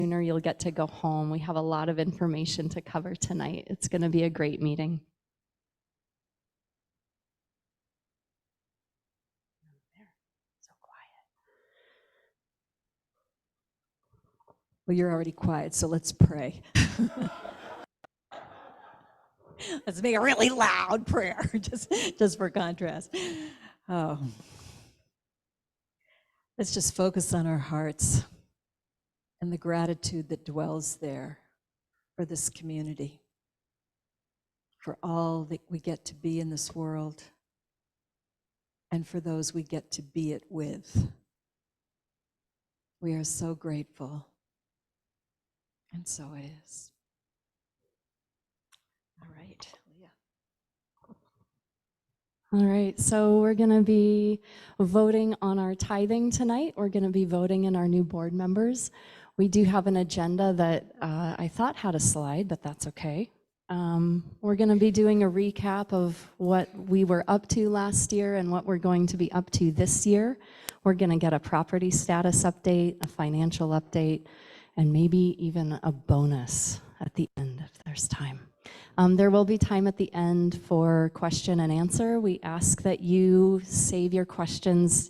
sooner you'll get to go home. We have a lot of information to cover tonight. It's going to be a great meeting. So quiet. Well, you're already quiet, so let's pray. Let's make a really loud prayer, just for contrast. Oh. Let's just focus on our hearts and the gratitude that dwells there for this community, for all that we get to be in this world, and for those we get to be it with. We are so grateful, and so it is. All right, Leah. All right, so we're going to be voting on our tithing tonight. We're going to be voting in our new board members. We do have an agenda that I thought had a slide, but that's okay. We're going to be doing a recap of what we were up to last year and what we're going to be up to this year. We're going to get a property status update, a financial update, and maybe even a bonus at the end if there's time. There will be time at the end for question and answer. We ask that you save your questions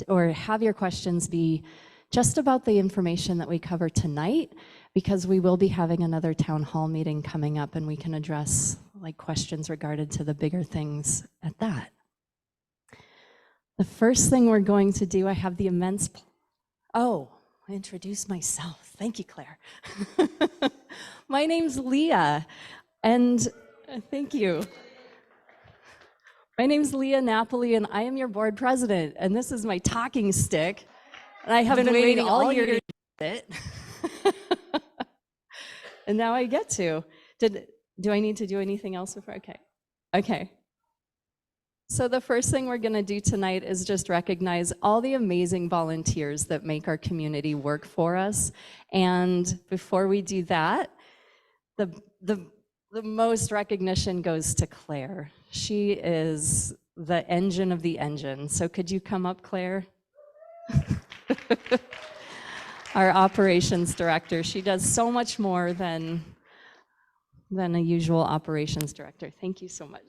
or have your questions be just about the information that we cover tonight, because we will be having another town hall meeting coming up and we can address like questions regarded to the bigger things at that. The first thing we're going to do, I have the immense, I introduced myself. Thank you, Claire. My name's Leah. And thank you. My name's Leah Napoli, and I am your board president. And this is my talking stick. And I have been waiting all year to use it. And now I get to. Do I need to do anything else before? Okay. So the first thing we're going to do tonight is just recognize all the amazing volunteers that make our community work for us. And before we do that, the most recognition goes to Claire. She is the engine of the engine. So could you come up, Claire? Our operations director. She does so much more than a usual operations director. Thank you so much.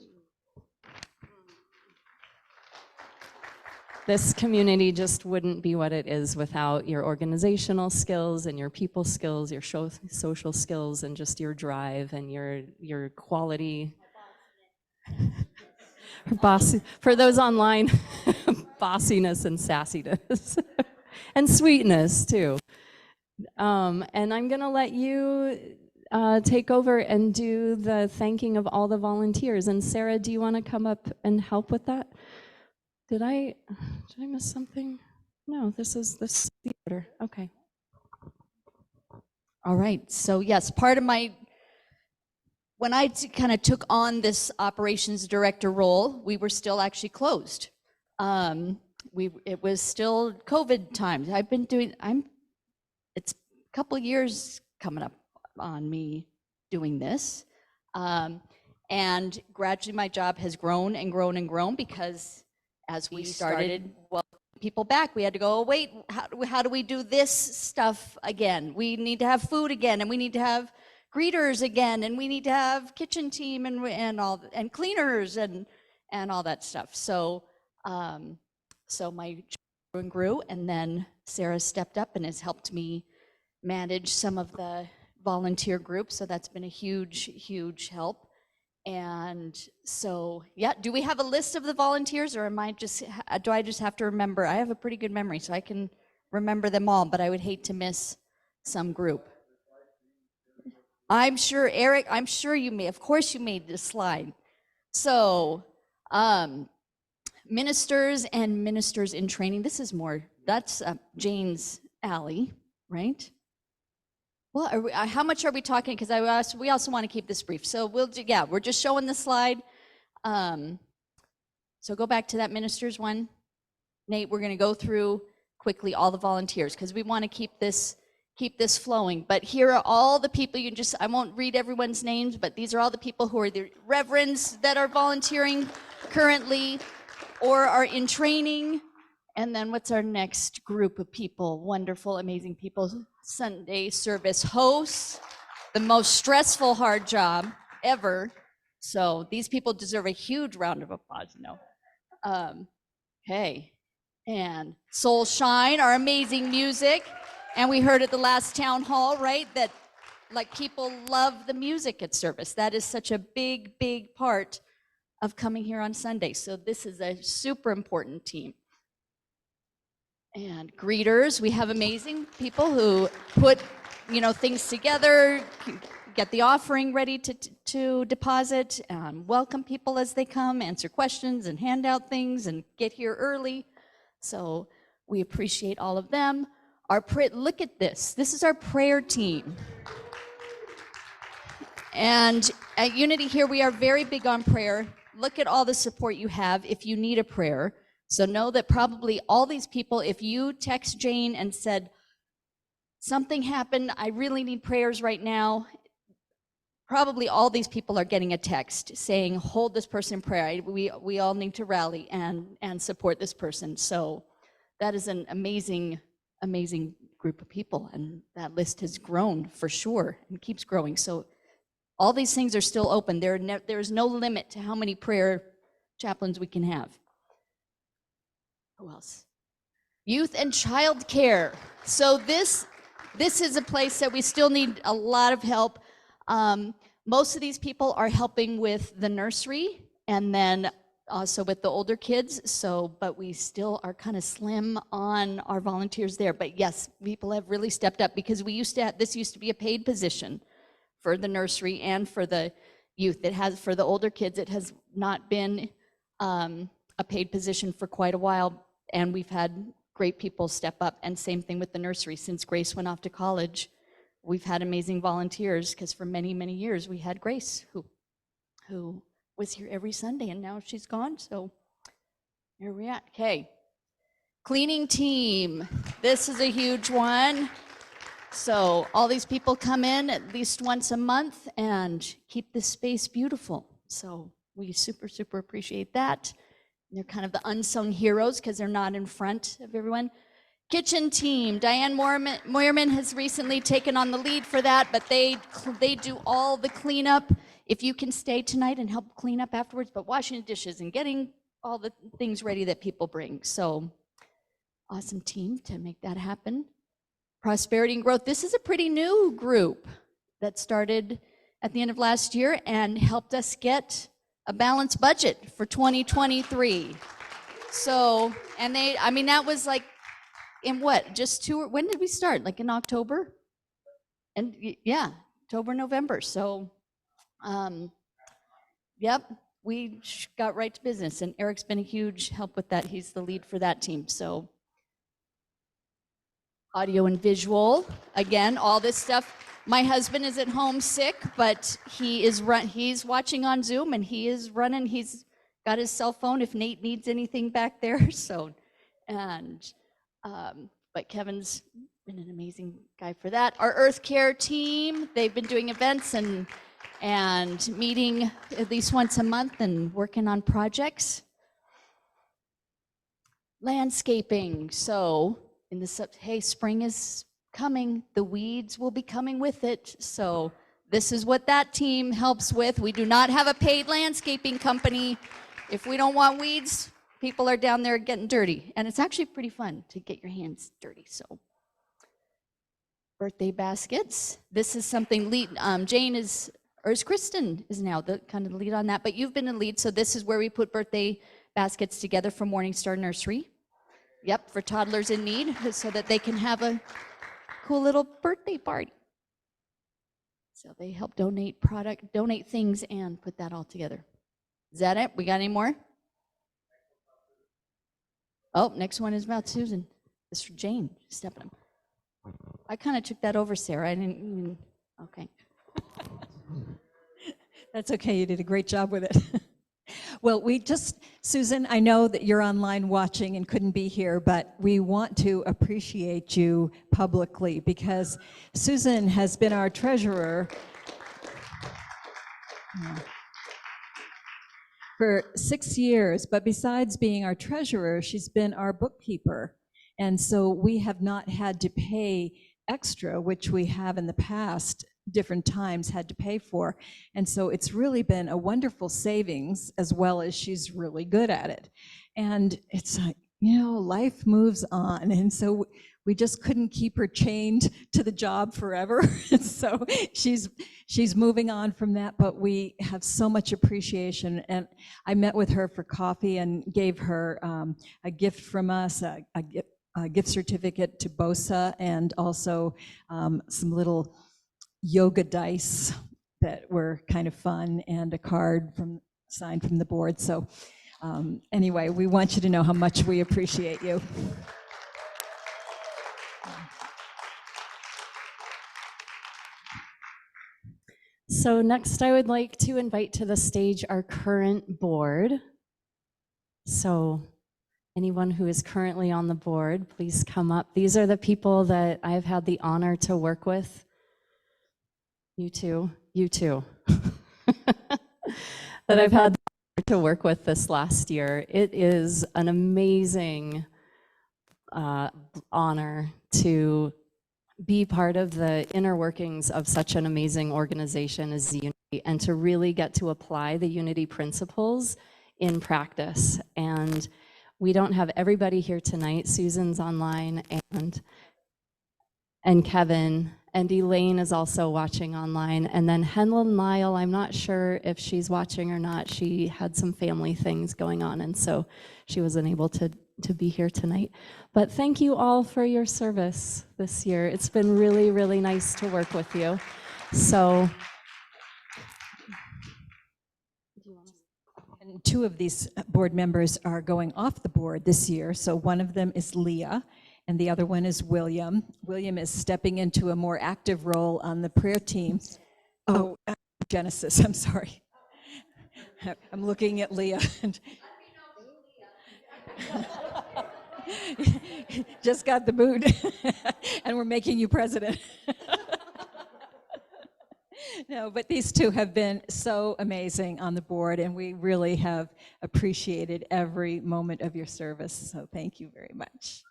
This community just wouldn't be what it is without your organizational skills and your people skills, your social skills, and just your drive and your quality. For those online, bossiness and sassiness. And sweetness, too. And I'm going to let you take over and do the thanking of all the volunteers. And Sarah, do you want to come up and help with that? Did I miss something? No, this is the order. Okay. All right. So yes, part of when I kind of took on this operations director role, we were still actually closed. It was still COVID times. It's a couple years coming up on me doing this. And gradually my job has grown and grown and grown because as we started welcoming people back, we had to go, oh, wait, how do we do this stuff again? We need to have food again, and we need to have greeters again, and we need to have kitchen team and cleaners and all that stuff. So my job grew, and then Sarah stepped up and has helped me manage some of the volunteer groups. So that's been a huge, huge help. And so, yeah, do we have a list of the volunteers, or do I just have to remember? I have a pretty good memory, so I can remember them all, but I would hate to miss some group. I'm sure, Eric, of course you made this slide. So, ministers and ministers in training, that's Jane's alley, right? Well, how much are we talking? Because we also want to keep this brief. So we're just showing the slide. So go back to that ministers one. Nate, we're going to go through quickly all the volunteers because we want to keep this flowing. But here are all the people. I won't read everyone's names, but these are all the people who are the reverends that are volunteering currently or are in training. And then what's our next group of people? Wonderful, amazing people. Sunday service hosts, the most stressful, hard job ever. So these people deserve a huge round of applause. No. Okay. And Soul Shine, our amazing music. And we heard at the last town hall, right, that like people love the music at service. That is such a big, big part of coming here on Sunday. So this is a super important team. And greeters, we have amazing people who put, things together, get the offering ready to deposit, welcome people as they come, answer questions and hand out things and get here early. So we appreciate all of them. Look at this. This is our prayer team. And at Unity here, we are very big on prayer. Look at all the support you have if you need a prayer. So know that probably all these people, if you text Jane and said, something happened, I really need prayers right now, probably all these people are getting a text saying, hold this person in prayer. We all need to rally and support this person. So that is an amazing, amazing group of people. And that list has grown for sure and keeps growing. So all these things are still open. There is no limit to how many prayer chaplains we can have. Who else? Youth and child care. So this is a place that we still need a lot of help. Most of these people are helping with the nursery and then also with the older kids. But we still are kind of slim on our volunteers there. But yes, people have really stepped up because this used to be a paid position for the nursery and for the youth. For the older kids, it has not been a paid position for quite a while. And we've had great people step up, and same thing with the nursery. Since Grace went off to college, we've had amazing volunteers, because for many, many years we had Grace who was here every Sunday, and now she's gone, so here we are. Okay, cleaning team. This is a huge one. So all these people come in at least once a month and keep this space beautiful. So we super, super appreciate that. They're kind of the unsung heroes because they're not in front of everyone. Kitchen team, Diane Moyerman has recently taken on the lead for that, but they do all the cleanup. If you can stay tonight and help clean up afterwards, but washing the dishes and getting all the things ready that people bring. So awesome team to make that happen. Prosperity and growth. This is a pretty new group that started at the end of last year and helped us get a balanced budget for 2023. So, and that was like in what, when did we start? Like in October? And yeah, October, November. So, yep, we got right to business, and Eric's been a huge help with that. He's the lead for that team. So, audio and visual, again, all this stuff. My husband is at home sick, but he's watching on Zoom, and he is running. He's got his cell phone if Nate needs anything back there. So, but Kevin's been an amazing guy for that. Our Earth Care team, they've been doing events and meeting at least once a month and working on projects. Landscaping. So hey, spring is coming. The weeds will be coming with it. So this is what that team helps with. We do not have a paid landscaping company. If we don't want weeds, people are down there getting dirty. And it's actually pretty fun to get your hands dirty. So birthday baskets. This is something Jane is, or is Kristen is now the kind of the lead on that, but you've been a lead. So this is where we put birthday baskets together for Morningstar Nursery. Yep, for toddlers in need, so that they can have a cool little birthday party. So they help donate things and put that all together. Is that it? We got any more? Oh, next one is about Susan. This is for Jane. Stepping up. I kind of took that over, Sarah. I didn't even, okay. That's okay, you did a great job with it. Well, Susan, I know that you're online watching and couldn't be here, but we want to appreciate you publicly because Susan has been our treasurer. for 6 years, but besides being our treasurer, she's been our bookkeeper. And so we have not had to pay extra, which we have in the past, different times had to pay for. And so it's really been a wonderful savings, as well as she's really good at it. And it's like, life moves on. And so we just couldn't keep her chained to the job forever. So she's moving on from that, but we have so much appreciation. And I met with her for coffee and gave her a gift from us, a gift certificate to BOSA, and also some little yoga dice that were kind of fun, and a card signed from the board. So anyway, we want you to know how much we appreciate you. So next I would like to invite to the stage our current board. So anyone who is currently on the board, please come up. These are the people that I've had the honor to work with. You too. That I've had the honor to work with this last year. It is an amazing honor to be part of the inner workings of such an amazing organization as Unity, and to really get to apply the Unity principles in practice. And we don't have everybody here tonight. Susan's online, and Kevin, and Elaine is also watching online. And then Henlin Lyle, I'm not sure if she's watching or not. She had some family things going on, and so she wasn't able to be here tonight. But thank you all for your service this year. It's been really, really nice to work with you. So, and 2 of these board members are going off the board this year. So one of them is Leah, and the other one is William. William is stepping into a more active role on the prayer team. Genesis, I'm sorry. I'm looking at Leah. Just got the boot, and we're making you president. No, but these 2 have been so amazing on the board, and we really have appreciated every moment of your service. So thank you very much.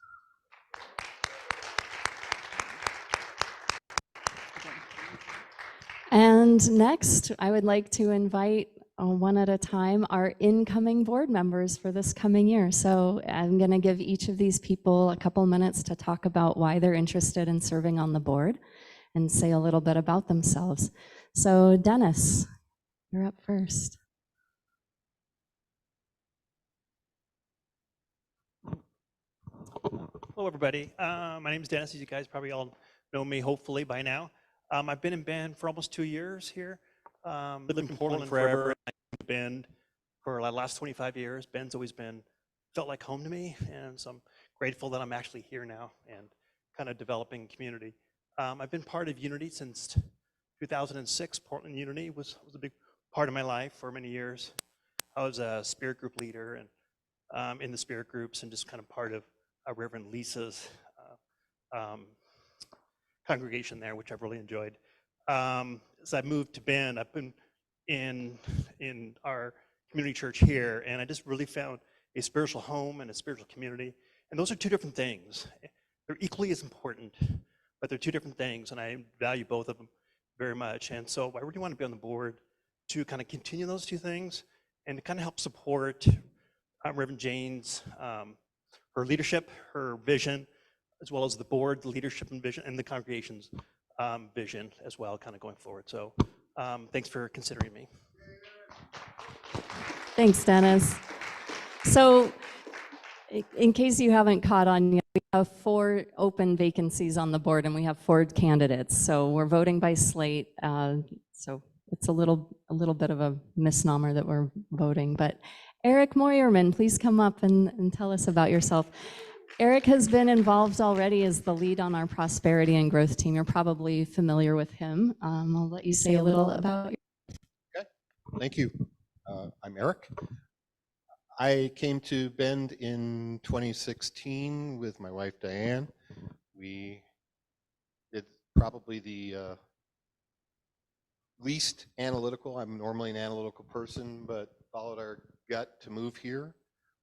and next, I would like to invite one at a time our incoming board members for this coming year. So I'm going to give each of these people a couple minutes to talk about why they're interested in serving on the board and say a little bit about themselves. So Dennis, you're up first. Hello, everybody. My name is Dennis. As you guys probably all know me, hopefully, by now. I've been in Bend for almost 2 years here. Lived in Portland forever. I've been in Bend for the last 25 years. Bend's always felt like home to me, and so I'm grateful that I'm actually here now and kind of developing community. I've been part of Unity since 2006. Portland Unity was a big part of my life for many years. I was a spirit group leader and in the spirit groups, and just kind of part of Reverend Lisa's congregation there, which I've really enjoyed. As I moved to Bend, I've been in our community church here, and I just really found a spiritual home and a spiritual community. And those are 2 different things. They're equally as important, but they're 2 different things, and I value both of them very much. And so I really want to be on the board to kind of continue those 2 things and to kind of help support Reverend Jane's her leadership, her vision, as well as the board, the leadership and vision, and the congregation's vision as well, kind of going forward. So thanks for considering me. Thanks, Dennis. So in case you haven't caught on yet, we have 4 open vacancies on the board, and we have 4 candidates. So we're voting by slate. So it's a little bit of a misnomer that we're voting. But Eric Moyerman, please come up and tell us about yourself. Eric has been involved already as the lead on our prosperity and growth team. You're probably familiar with him. I'll let you say a little about yourself. Okay, thank you. I'm Eric. I came to Bend in 2016 with my wife Diane. We did probably the least analytical. I'm normally an analytical person, but followed our gut to move here.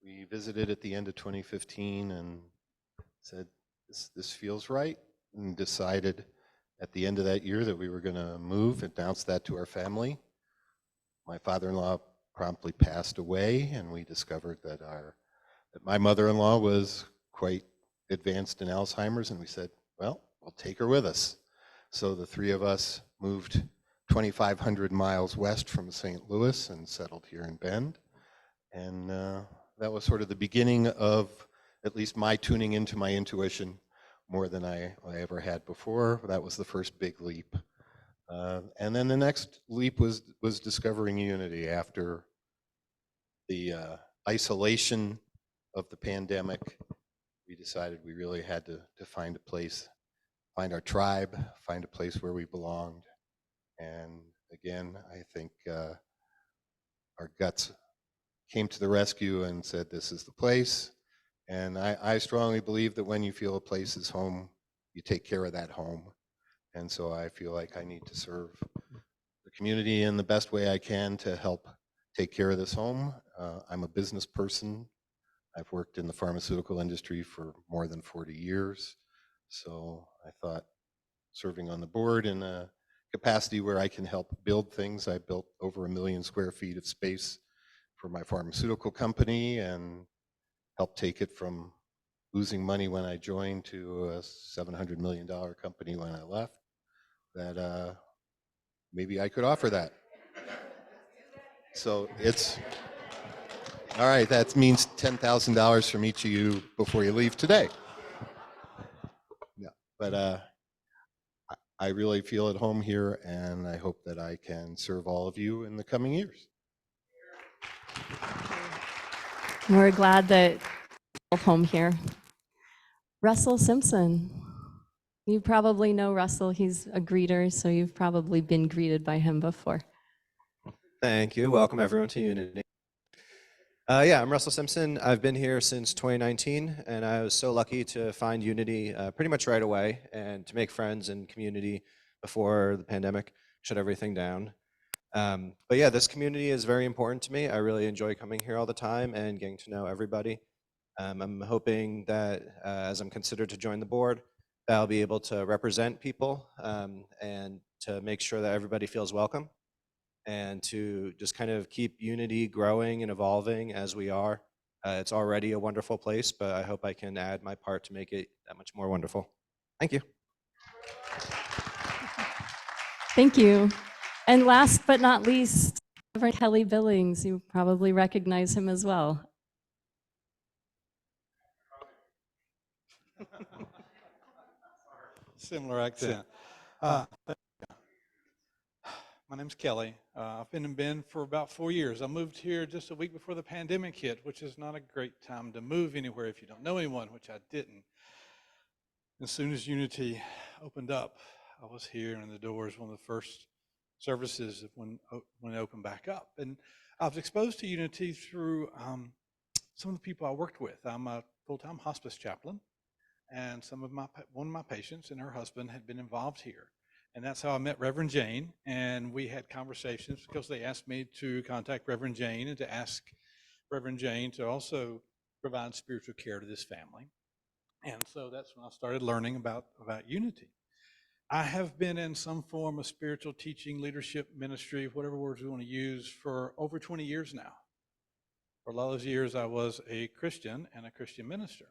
We visited at the end of 2015 and said, this feels right, and decided at the end of that year that we were going to move, announced that to our family. My father-in-law promptly passed away, and we discovered that my mother-in-law was quite advanced in Alzheimer's, and we said, well, we'll take her with us. So the three of us moved 2,500 miles west from St. Louis and settled here in Bend. And that was sort of the beginning of at least my tuning into my intuition more than I ever had before. That was the first big leap. And then the next leap was discovering unity after the isolation of the pandemic. We decided we really had to find a place, find our tribe, find a place where we belonged. And again, I think our guts came to the rescue and said, this is the place. And I strongly believe that when you feel a place is home, you take care of that home. And so I feel like I need to serve the community in the best way I can to help take care of this home. I'm a business person. I've worked in the pharmaceutical industry for more than 40 years. So I thought serving on the board in a capacity where I can help build things. I built over 1 million square feet of space for my pharmaceutical company and helped take it from losing money when I joined to a $700 million company when I left, that maybe I could offer that. So it's, all right, that means $10,000 from each of you before you leave today. Yeah, but I really feel at home here, and I hope that I can serve all of you in the coming years. We're glad that you're home here. Russell Simpson. You probably know Russell. He's a greeter, so you've probably been greeted by him before. Thank you. Welcome everyone to Unity. Yeah, I'm Russell Simpson. I've been here since 2019, and I was so lucky to find Unity pretty much right away and to make friends and community before the pandemic shut everything down. But yeah, this community is very important to me. I really enjoy coming here all the time and getting to know everybody. I'm hoping that as I'm considered to join the board, that I'll be able to represent people and to make sure that everybody feels welcome, and to just kind of keep Unity growing and evolving as we are. It's already a wonderful place, but I hope I can add my part to make it that much more wonderful. Thank you. Thank you. And last but not least, Reverend Kelly Billings. You probably recognize him as well. Similar accent. My name's Kelly. I've been in Bend for about 4 years. I moved here just a week before the pandemic hit, which is not a great time to move anywhere if you don't know anyone, which I didn't. As soon as Unity opened up, I was here, and the door was one of the first services when it opened back up. And I was exposed to Unity through some of the people I worked with. I'm a full-time hospice chaplain, and one of my patients and her husband had been involved here. And that's how I met Reverend Jane, and we had conversations because they asked me to contact Reverend Jane and to ask Reverend Jane to also provide spiritual care to this family. And so that's when I started learning about Unity. I have been in some form of spiritual teaching, leadership, ministry, whatever words we want to use, for over 20 years now. For a lot of those years, I was a Christian and a Christian minister.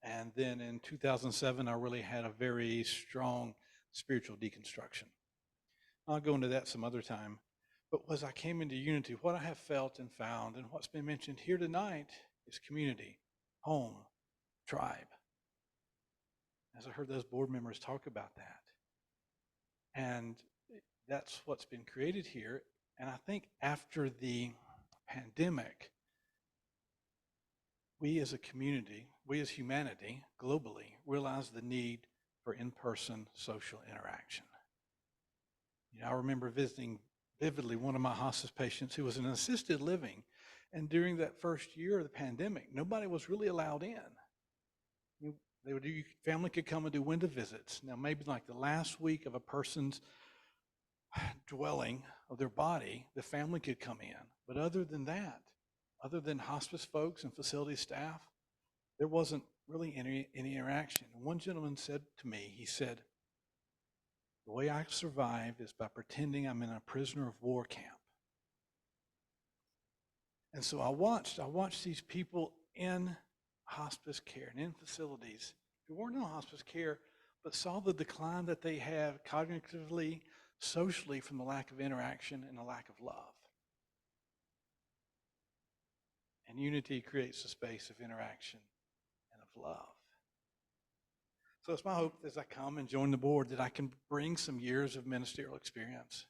And then in 2007, I really had a very strong spiritual deconstruction. I'll go into that some other time. But as I came into Unity, what I have felt and found, and what's been mentioned here tonight, is community, home, tribe. As I heard those board members talk about that. And that's what's been created here. And I think after the pandemic, we as a community, we as humanity globally realize the need for in-person social interaction. You know, I remember visiting vividly one of my hospice patients who was in assisted living, and during that first year of the pandemic, nobody was really allowed in. Family could come and do window visits. Now, maybe like the last week of a person's dwelling of their body, the family could come in. But other than that, other than hospice folks and facility staff, there wasn't really any interaction. One gentleman said to me, he said, the way I survived is by pretending I'm in a prisoner of war camp. And so I watched these people in hospice care and in facilities who weren't in hospice care, but saw the decline that they have cognitively, socially from the lack of interaction and the lack of love. And unity creates a space of interaction and of love. So it's my hope as I come and join the board that I can bring some years of ministerial experience,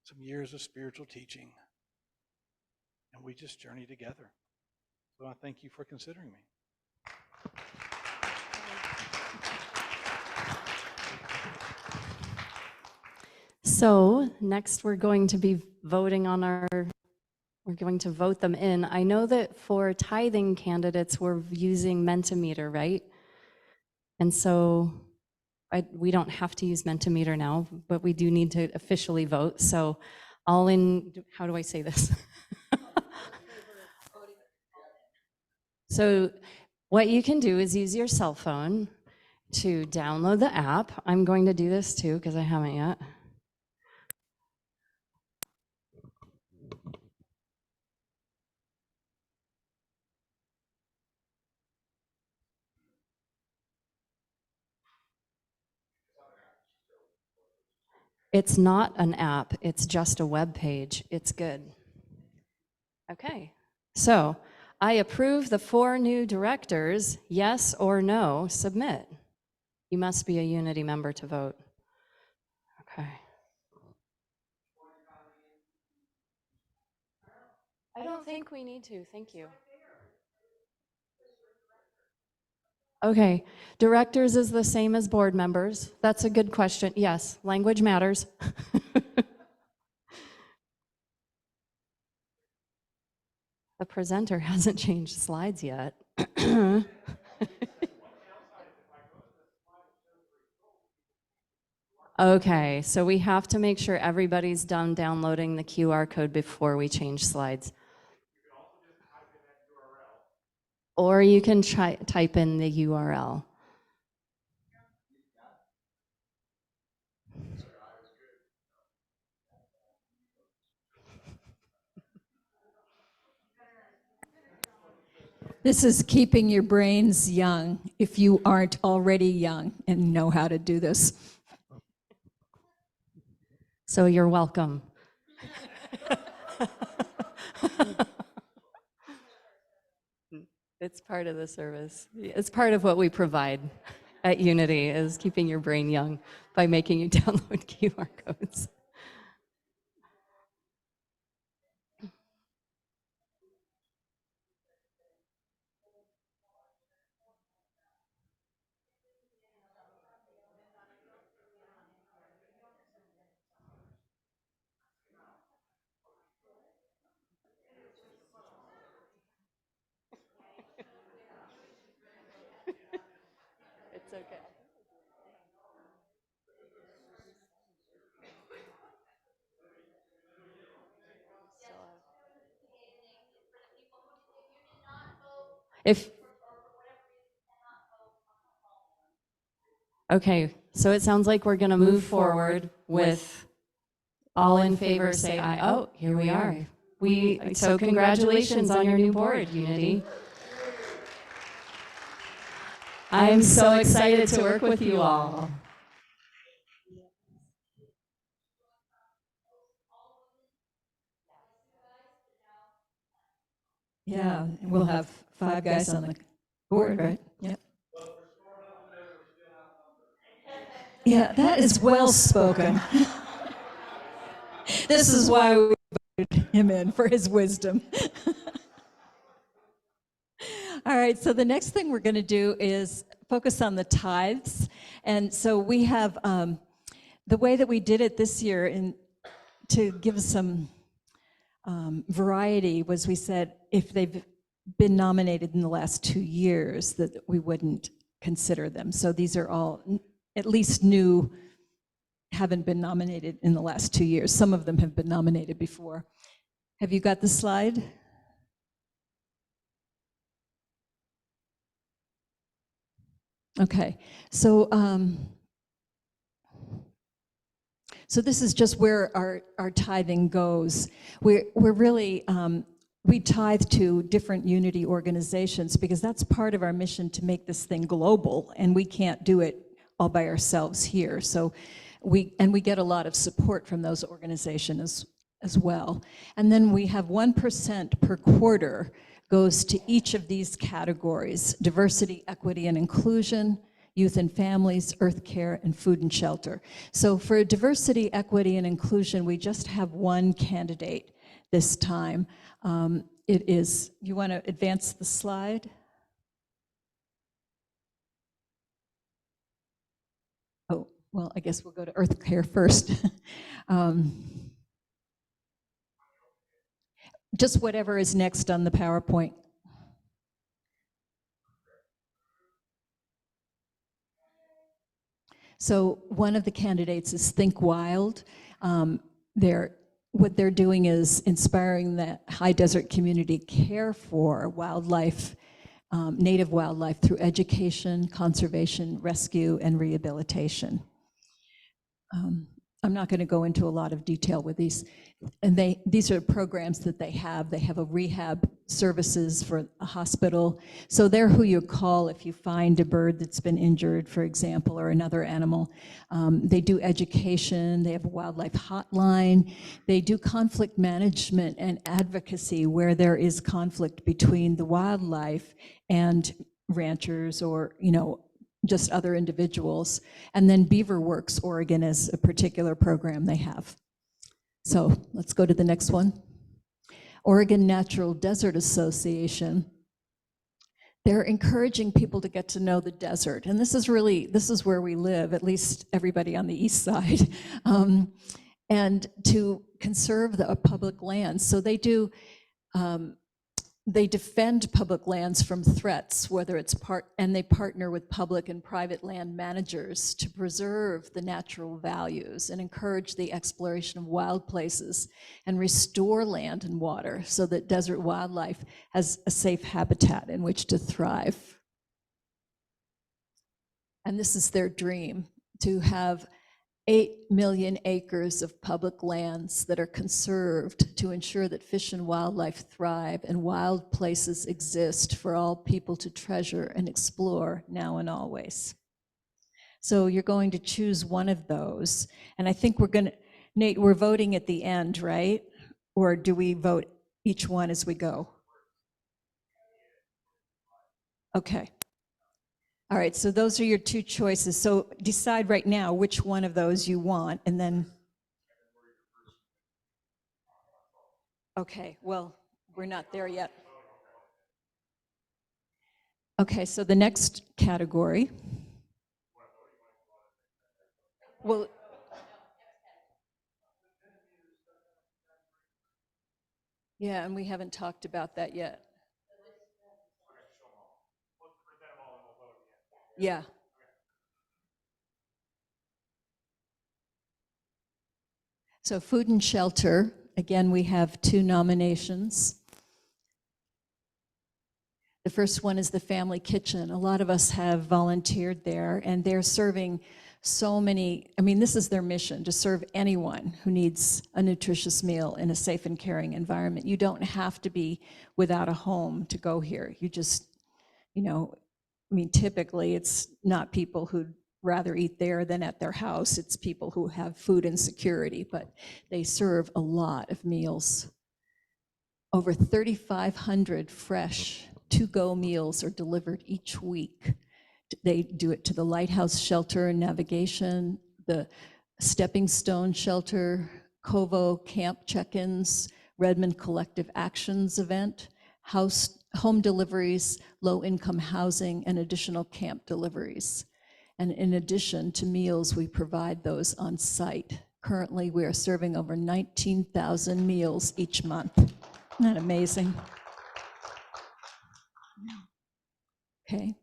some years of spiritual teaching, and we just journey together. So I thank you for considering me. So next we're going to be voting on we're going to vote them in. I know that for tithing candidates, we're using Mentimeter, right? And so we don't have to use Mentimeter now, but we do need to officially vote. So how do I say this? So what you can do is use your cell phone to download the app. I'm going to do this too because I haven't yet. It's not an app, it's just a web page. It's good. Okay, so I approve the 4 new directors, yes or no, submit. You must be a Unity member to vote. Okay. I don't think we need to, thank you. Okay, directors is the same as board members. That's a good question. Yes, language matters. The presenter hasn't changed slides yet. Okay, so we have to make sure everybody's done downloading the QR code before we change slides. Or you can type in the URL. This is keeping your brains young if you aren't already young and know how to do this. So you're welcome. It's part of the service. It's part of what we provide at Unity is keeping your brain young by making you download QR codes. It's okay. Okay, so it sounds like we're going to move forward with all in favor say aye. Oh, here we are. So congratulations on your new board, Unity. I'm so excited to work with you all. Yeah, we'll have 5 guys on the board, right? Yep. Yeah, that is well spoken. This is why we voted him in, for his wisdom. All right, so the next thing we're going to do is focus on the tithes. And so we have the way that we did it this year to give some variety was we said if they've been nominated in the last 2 years that we wouldn't consider them. So these are all at least new haven't been nominated in the last 2 years. Some of them have been nominated before. Have you got the slide? Okay, so so this is just where our tithing goes. We're really, we tithe to different unity organizations because that's part of our mission to make this thing global, and we can't do it all by ourselves here. So we get a lot of support from those organizations as well. And then we have 1% per quarter goes to each of these categories: diversity, equity, and inclusion, youth and families, earth care, and food and shelter. So for diversity, equity, and inclusion, we just have one candidate this time. It is, you want to advance the slide? Oh, well, I guess we'll go to earth care first. Just whatever is next on the PowerPoint. So one of the candidates is Think Wild. What they're doing is inspiring the high desert community care for wildlife, native wildlife, through education, conservation, rescue, and rehabilitation. I'm not going to go into a lot of detail with these. And these are programs that they have. They have a rehab services for a hospital. So they're who you call if you find a bird that's been injured, for example, or another animal. They do education. They have a wildlife hotline. They do conflict management and advocacy where there is conflict between the wildlife and ranchers or, just other individuals. And then Beaver Works Oregon is a particular program they have. So let's go to the next one. Oregon Natural Desert Association. They're encouraging people to get to know the desert. And this is where we live, at least everybody on the east side, and to conserve the public lands. So they do, they defend public lands from threats, whether it's and they partner with public and private land managers to preserve the natural values and encourage the exploration of wild places and restore land and water so that desert wildlife has a safe habitat in which to thrive. And this is their dream, to have 8 million acres of public lands that are conserved to ensure that fish and wildlife thrive and wild places exist for all people to treasure and explore now and always. So you're going to choose one of those. And I think Nate, we're voting at the end, right? Or do we vote each one as we go? Okay. All right, so those are your two choices. So decide right now which one of those you want, and then. Okay, well, we're not there yet. Okay, so the next category. Well, yeah, and we haven't talked about that yet. Yeah. So food and shelter, again, we have 2 nominations. The first one is the Family Kitchen. A lot of us have volunteered there, and they're serving so many, this is their mission, to serve anyone who needs a nutritious meal in a safe and caring environment. You don't have to be without a home to go here. You just, typically it's not people who'd rather eat there than at their house. It's people who have food insecurity, but they serve a lot of meals. Over 3,500 fresh to-go meals are delivered each week. They do it to the Lighthouse Shelter and Navigation, the Stepping Stone Shelter, Covo Camp Check-ins, Redmond Collective Actions event, home deliveries, low-income housing, and additional camp deliveries. And in addition to meals, we provide those on site. Currently, we are serving over 19,000 meals each month. Isn't that amazing? Okay.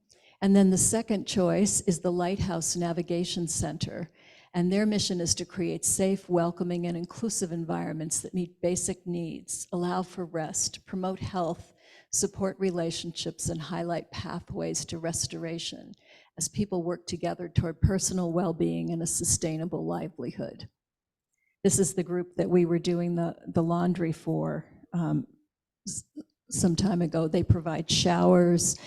And then the second choice is the Lighthouse Navigation Center. And their mission is to create safe, welcoming, and inclusive environments that meet basic needs, allow for rest, promote health, support relationships, and highlight pathways to restoration as people work together toward personal well-being and a sustainable livelihood. This is the group that we were doing the laundry for some time ago. They provide showers,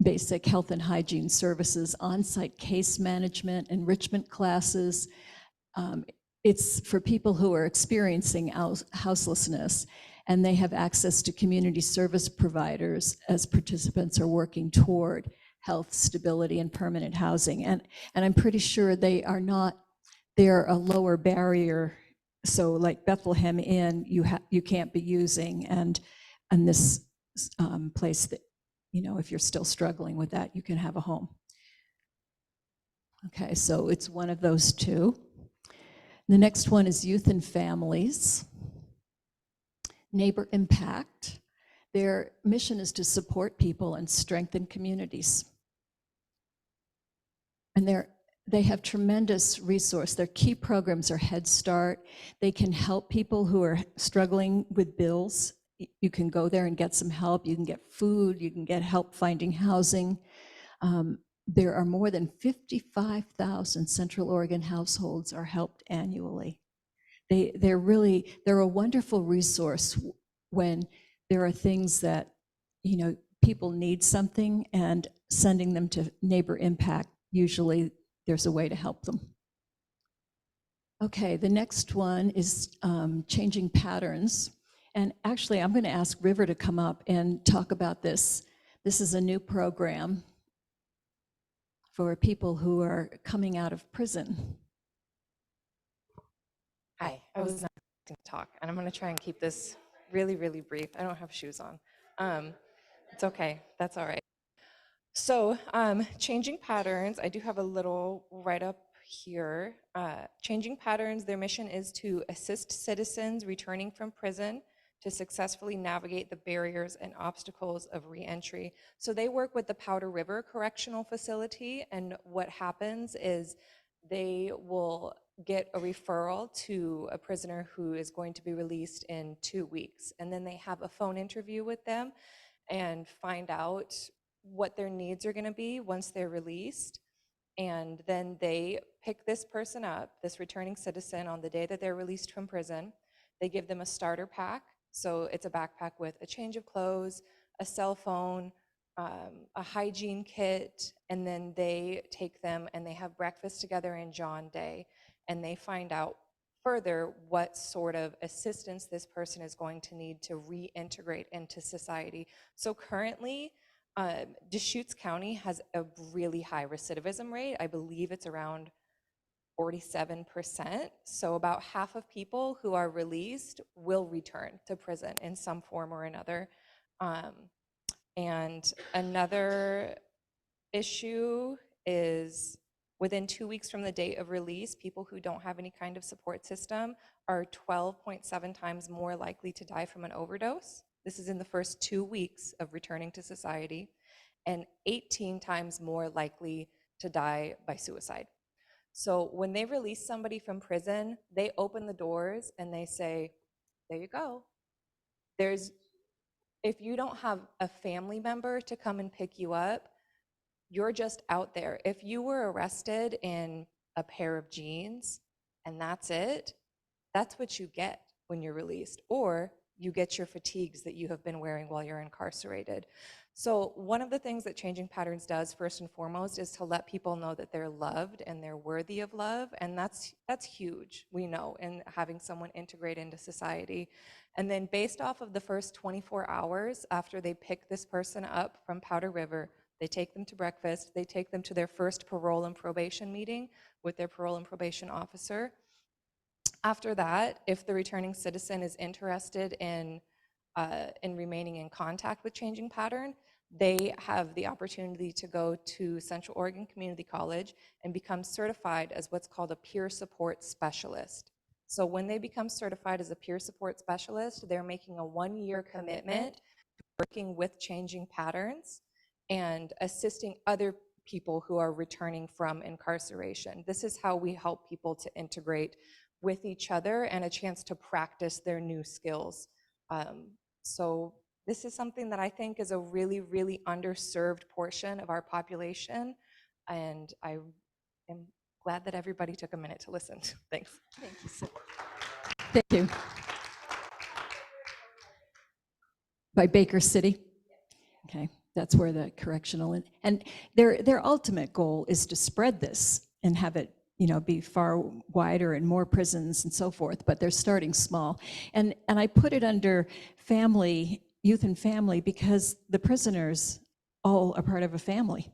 basic health and hygiene services, on-site case management, enrichment classes. It's for people who are experiencing houselessness, and they have access to community service providers as participants are working toward health, stability, and permanent housing. And I'm pretty sure they're a lower barrier. So like Bethlehem Inn, you can't be using, and this place that, if you're still struggling with that, you can have a home. Okay, so it's one of those two. The next one is youth and families. Neighbor impact. Their mission is to support people and strengthen communities. And they have tremendous resource. Their key programs are Head Start. They can help people who are struggling with bills. You can go there and get some help. You can get food. You can get help finding housing. There are more than 55,000 Central Oregon households are helped annually. They're a wonderful resource when there are things that, people need something, and sending them to Neighbor Impact, usually there's a way to help them. Okay, the next one is changing patterns. And actually, I'm going to ask River to come up and talk about this. This is a new program for people who are coming out of prison. Hi, I was not expecting to talk, and I'm going to try and keep this really, really brief. I don't have shoes on. It's okay. That's all right. So changing patterns, I do have a little write-up here. Changing patterns, their mission is to assist citizens returning from prison to successfully navigate the barriers and obstacles of reentry. So they work with the Powder River Correctional Facility, and what happens is they will get a referral to a prisoner who is going to be released in 2 weeks. And then they have a phone interview with them and find out what their needs are going to be once they're released. And then they pick this person up, this returning citizen, on the day that they're released from prison. They give them a starter pack. So it's a backpack with a change of clothes, a cell phone, a hygiene kit, and then they take them and they have breakfast together in John Day, and they find out further what sort of assistance this person is going to need to reintegrate into society. So currently, Deschutes County has a really high recidivism rate. I believe it's around 47%. So about half of people who are released will return to prison in some form or another. And another issue is within 2 weeks from the date of release, people who don't have any kind of support system are 12.7 times more likely to die from an overdose. This is in the first 2 weeks of returning to society, and 18 times more likely to die by suicide. So when they release somebody from prison, they open the doors and they say, there you go. If you don't have a family member to come and pick you up, you're just out there. If you were arrested in a pair of jeans and that's it, that's what you get when you're released, or you get your fatigues that you have been wearing while you're incarcerated. So one of the things that Changing Patterns does, first and foremost, is to let people know that they're loved and they're worthy of love, and that's huge, we know, in having someone integrate into society. And then based off of the first 24 hours after they pick this person up from Powder River, they take them to breakfast, they take them to their first parole and probation meeting with their parole and probation officer. After that, if the returning citizen is interested in remaining in contact with Changing Pattern, they have the opportunity to go to Central Oregon Community College and become certified as what's called a peer support specialist. So when they become certified as a peer support specialist, they're making a 1-year commitment to working with Changing Patterns and assisting other people who are returning from incarceration. This is how we help people to integrate with each other and a chance to practice their new skills. So this is something that I think is a really, really underserved portion of our population, and I am glad that everybody took a minute to listen. Thanks. Thank you so Thank you. By Baker City? Okay, that's where the correctional, and their ultimate goal is to spread this and have it, you know, be far wider and more prisons and so forth, but they're starting small. And I put it under family, youth and family, because the prisoners all are part of a family.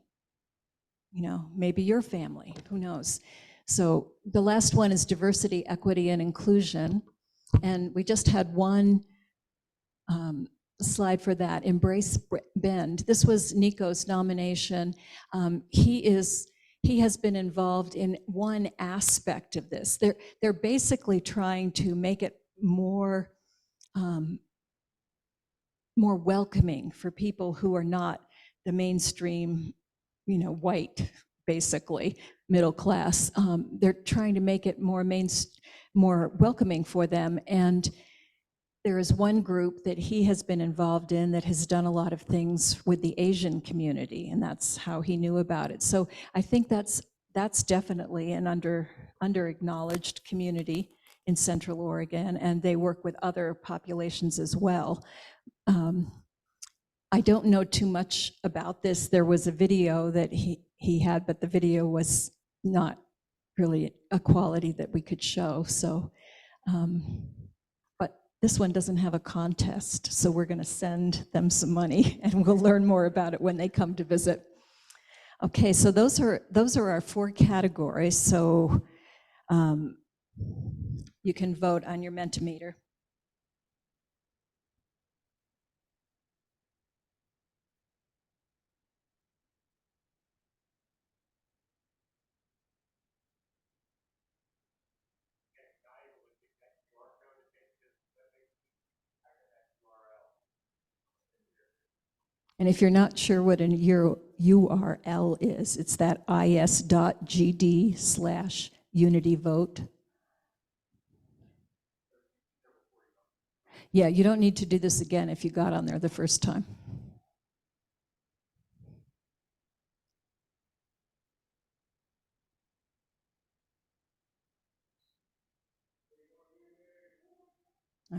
You know, maybe your family, who knows? So the last one is diversity, equity, and inclusion. And we just had one slide for that, Embrace Bend. This was Nico's nomination. He has been involved in one aspect of this. They're basically trying to make it more welcoming for people who are not the mainstream, you know, white, basically middle class. They're trying to make it more welcoming for them. And there is one group that he has been involved in that has done a lot of things with the Asian community, and that's how he knew about it. So I think that's definitely an under-acknowledged community in Central Oregon, and they work with other populations as well. I don't know too much about this. There was a video that he had, but the video was not really a quality that we could show. So, but this one doesn't have a contest, so we're going to send them some money, and we'll learn more about it when they come to visit. Okay, so those are our 4 categories. So you can vote on your Mentimeter. And if you're not sure what an URL is, it's that is.gd/unityvote. Yeah, you don't need to do this again if you got on there the first time.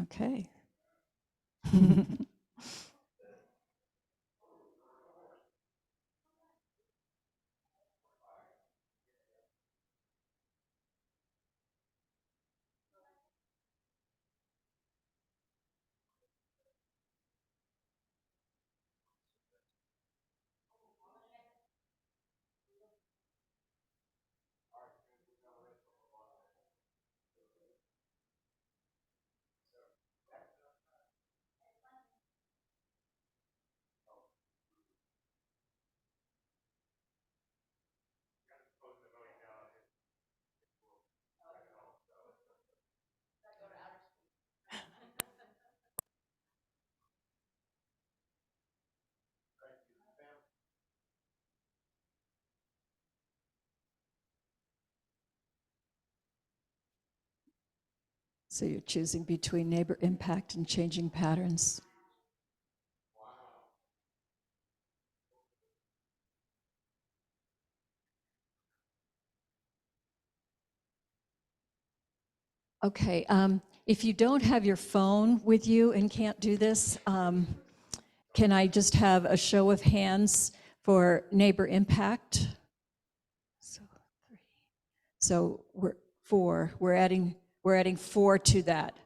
Okay. So you're choosing between neighbor impact and changing patterns. Okay, if you don't have your phone with you and can't do this, can I just have a show of hands for neighbor impact? So 3. So we're 4. We're adding 4 to that.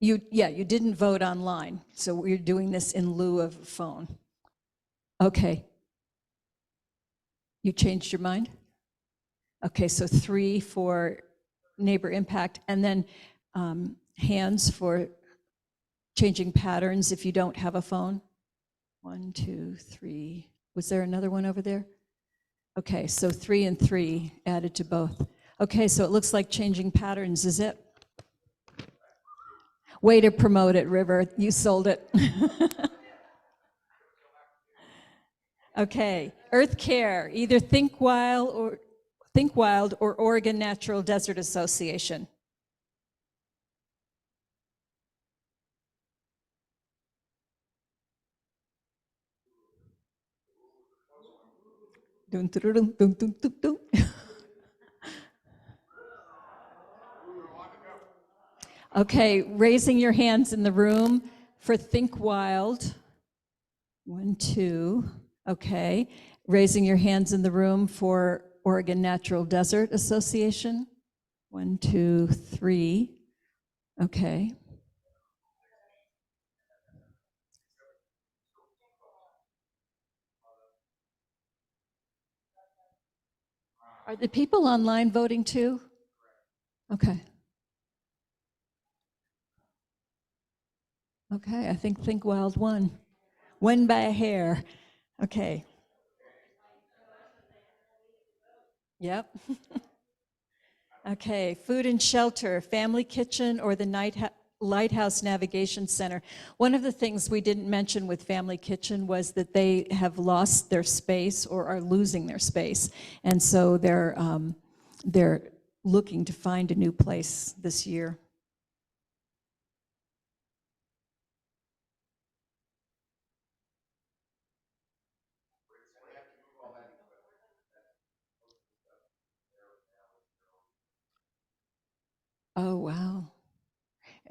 You didn't vote online, so we're doing this in lieu of phone. Okay. You changed your mind? Okay, so 3 for neighbor impact, and then hands for changing patterns if you don't have a phone. 1, 2, 3. Was there another one over there? Okay, so 3 and 3 added to both. Okay, so it looks like changing patterns is it. Way to promote it, River. You sold it. Okay, Earth Care, either Think Wild or Oregon Natural Desert Association. Dun, dun, dun, dun, dun, dun, dun. Okay, raising your hands in the room for Think Wild. 1, 2. Okay. Raising your hands in the room for Oregon Natural Desert Association. 1, 2, 3. Okay. Are the people online voting too? Okay. Okay, I think Wild won. Won by a hair. Okay. Yep. Okay, Food and Shelter, Family Kitchen, or the Lighthouse Navigation Center. One of the things we didn't mention with Family Kitchen was that they have lost their space or are losing their space. And so they're looking to find a new place this year. Oh, wow.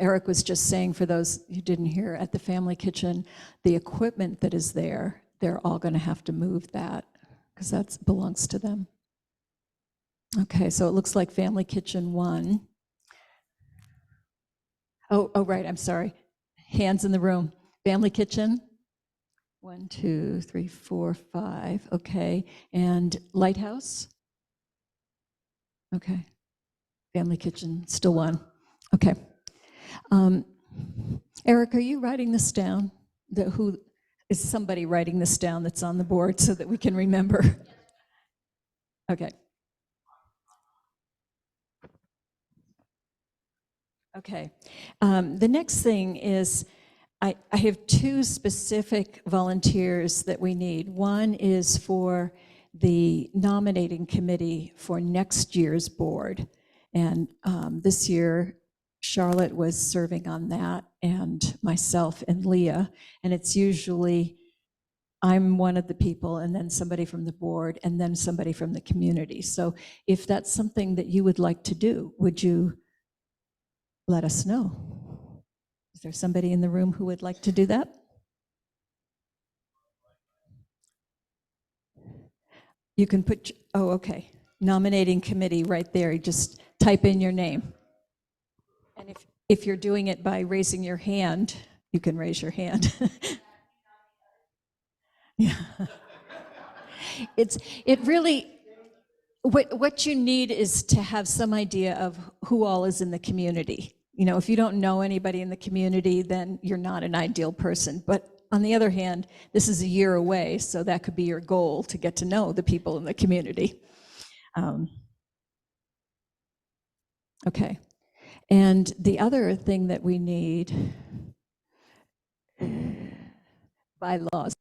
Eric was just saying, for those who didn't hear, at the Family Kitchen, the equipment that is there, they're all going to have to move that because that belongs to them. Okay, so it looks like Family Kitchen won. Oh, right, I'm sorry. Hands in the room. Family Kitchen? 1, 2, 3, 4, 5. Okay, and Lighthouse? Okay. Family Kitchen still won. Okay. Eric, are you writing this down? Who is somebody writing this down that's on the board so that we can remember? Okay. Okay. The next thing is I have 2 specific volunteers that we need. One is for the nominating committee for next year's board. And this year, Charlotte was serving on that, and myself and Leah. And it's usually I'm one of the people, and then somebody from the board, and then somebody from the community. So if that's something that you would like to do, would you let us know? Is there somebody in the room who would like to do that? You can put, oh, okay. Nominating committee right there. You just type in your name. And if you're doing it by raising your hand, you can raise your hand. Yeah. It really, what you need is to have some idea of who all is in the community. You know, if you don't know anybody in the community, then you're not an ideal person. But on the other hand, this is a year away, so that could be your goal, to get to know the people in the community. Okay. And the other thing that we need, bylaws.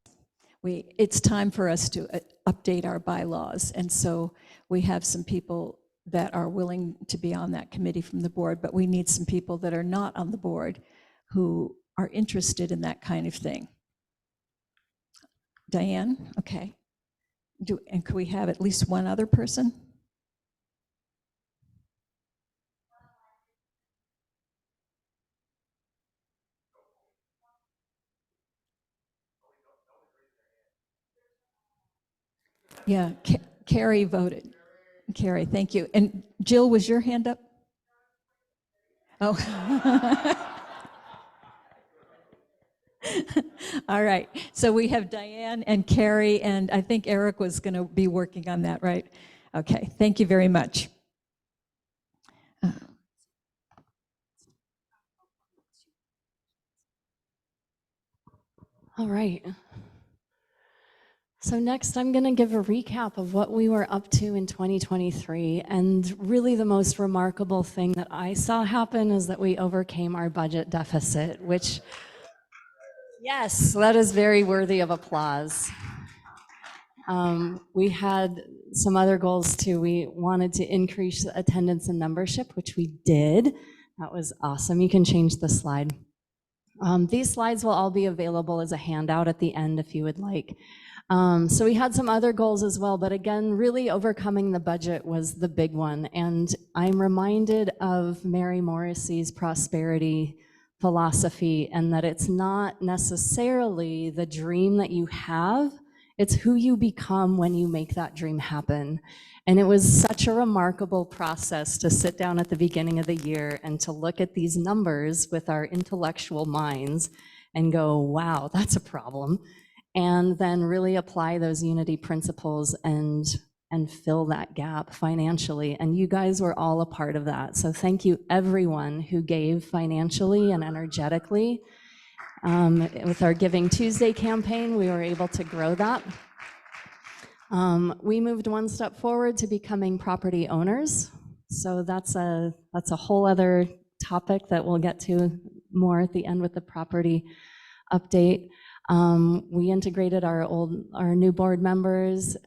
It's time for us to update our bylaws. And so we have some people that are willing to be on that committee from the board, but we need some people that are not on the board who are interested in that kind of thing. Diane, okay. And could we have at least one other person? Yeah, Carrie voted. Carrie, thank you. And Jill, was your hand up? Oh. All right. So we have Diane and Carrie, and I think Eric was going to be working on that, right? Okay. Thank you very much. All right. So next, I'm going to give a recap of what we were up to in 2023. And really the most remarkable thing that I saw happen is that we overcame our budget deficit, which, yes, that is very worthy of applause. We had some other goals too. We wanted to increase attendance and membership, which we did. That was awesome. You can change the slide. These slides will all be available as a handout at the end if you would like. So we had some other goals as well, but again, really overcoming the budget was the big one. And I'm reminded of Mary Morrissey's prosperity philosophy, and that it's not necessarily the dream that you have, it's who you become when you make that dream happen. And it was such a remarkable process to sit down at the beginning of the year and to look at these numbers with our intellectual minds and go, wow, that's a problem. And then really apply those unity principles and fill that gap financially. And you guys were all a part of that. So thank you everyone who gave financially and energetically. With our Giving Tuesday campaign, we were able to grow that. We moved one step forward to becoming property owners. So that's a whole other topic that we'll get to more at the end with the property update. We integrated our new board members.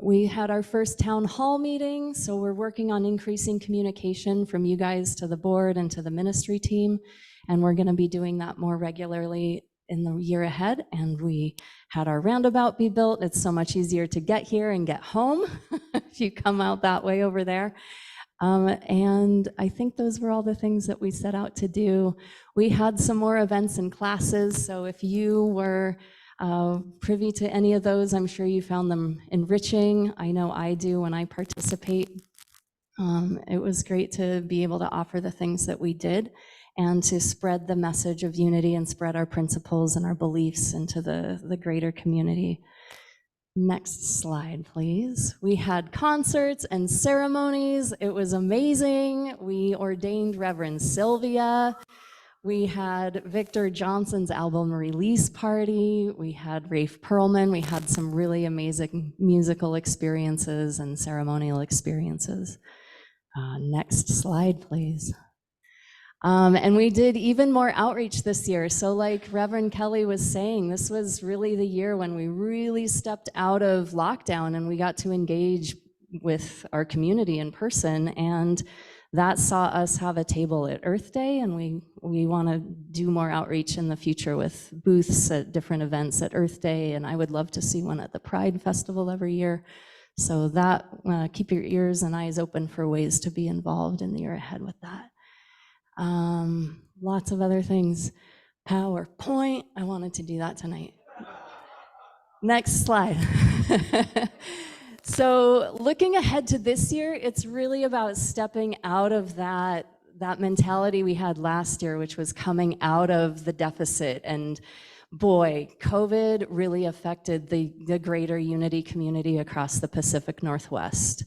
We had our first town hall meeting, so we're working on increasing communication from you guys to the board and to the ministry team, and we're gonna be doing that more regularly in the year ahead. And we had our roundabout be built. It's so much easier to get here and get home if you come out that way over there. And I think those were all the things that we set out to do. We had some more events and classes, so if you were privy to any of those, I'm sure you found them enriching. I know I do when I participate. It was great to be able to offer the things that we did and to spread the message of unity and spread our principles and our beliefs into the greater community. Next slide, please. We had concerts and ceremonies. It was amazing. We ordained Reverend Sylvia. We had Victor Johnson's album release party. We had Rafe Perlman. We had some really amazing musical experiences and ceremonial experiences. Next slide, please. And we did even more outreach this year. So like Reverend Kelly was saying, this was really the year when we really stepped out of lockdown and we got to engage with our community in person. And that saw us have a table at Earth Day, and we want to do more outreach in the future with booths at different events at Earth Day, and I would love to see one at the Pride Festival every year. So that, keep your ears and eyes open for ways to be involved in the year ahead with that. Lots of other things. PowerPoint, I wanted to do that tonight. Next slide. So looking ahead to this year, it's really about stepping out of that mentality we had last year, which was coming out of the deficit. And boy, COVID really affected the greater unity community across the Pacific Northwest.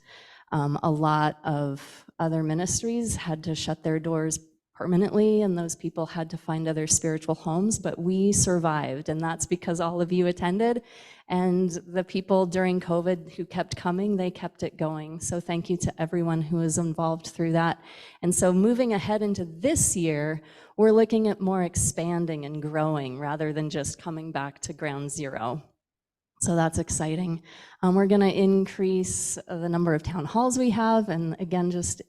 A lot of other ministries had to shut their doors permanently, and those people had to find other spiritual homes, but we survived, and that's because all of you attended, and the people during COVID who kept coming, they kept it going. So thank you to everyone who was involved through that. And so moving ahead into this year, we're looking at more expanding and growing rather than just coming back to ground zero. So that's exciting. We're going to increase the number of town halls we have, and again, just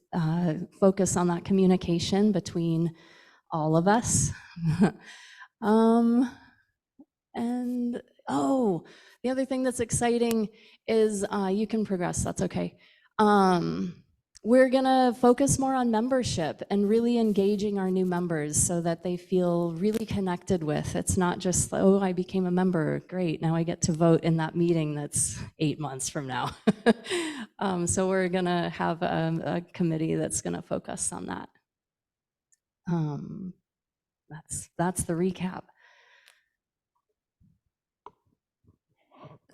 focus on that communication between all of us. And oh, the other thing that's exciting is you can progress, that's okay. We're gonna focus more on membership and really engaging our new members so that they feel really connected with. It's not just, oh, I became a member, great, now I get to vote in that meeting that's 8 months from now. So we're gonna have a committee that's gonna focus on that. That's the recap.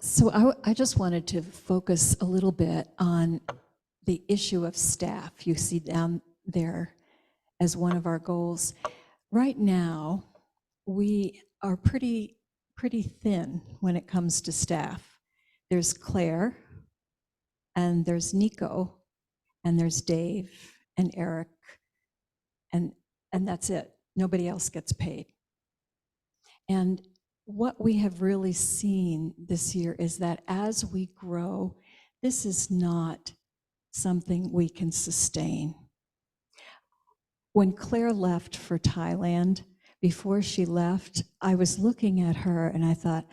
So I just wanted to focus a little bit on the issue of staff you see down there as one of our goals. Right now, we are pretty thin when it comes to staff. There's Claire, and there's Nico, and there's Dave and Eric, and that's it. Nobody else gets paid. And what we have really seen this year is that as we grow, this is not something we can sustain. When Claire left for Thailand, before she left, I was looking at her and I thought,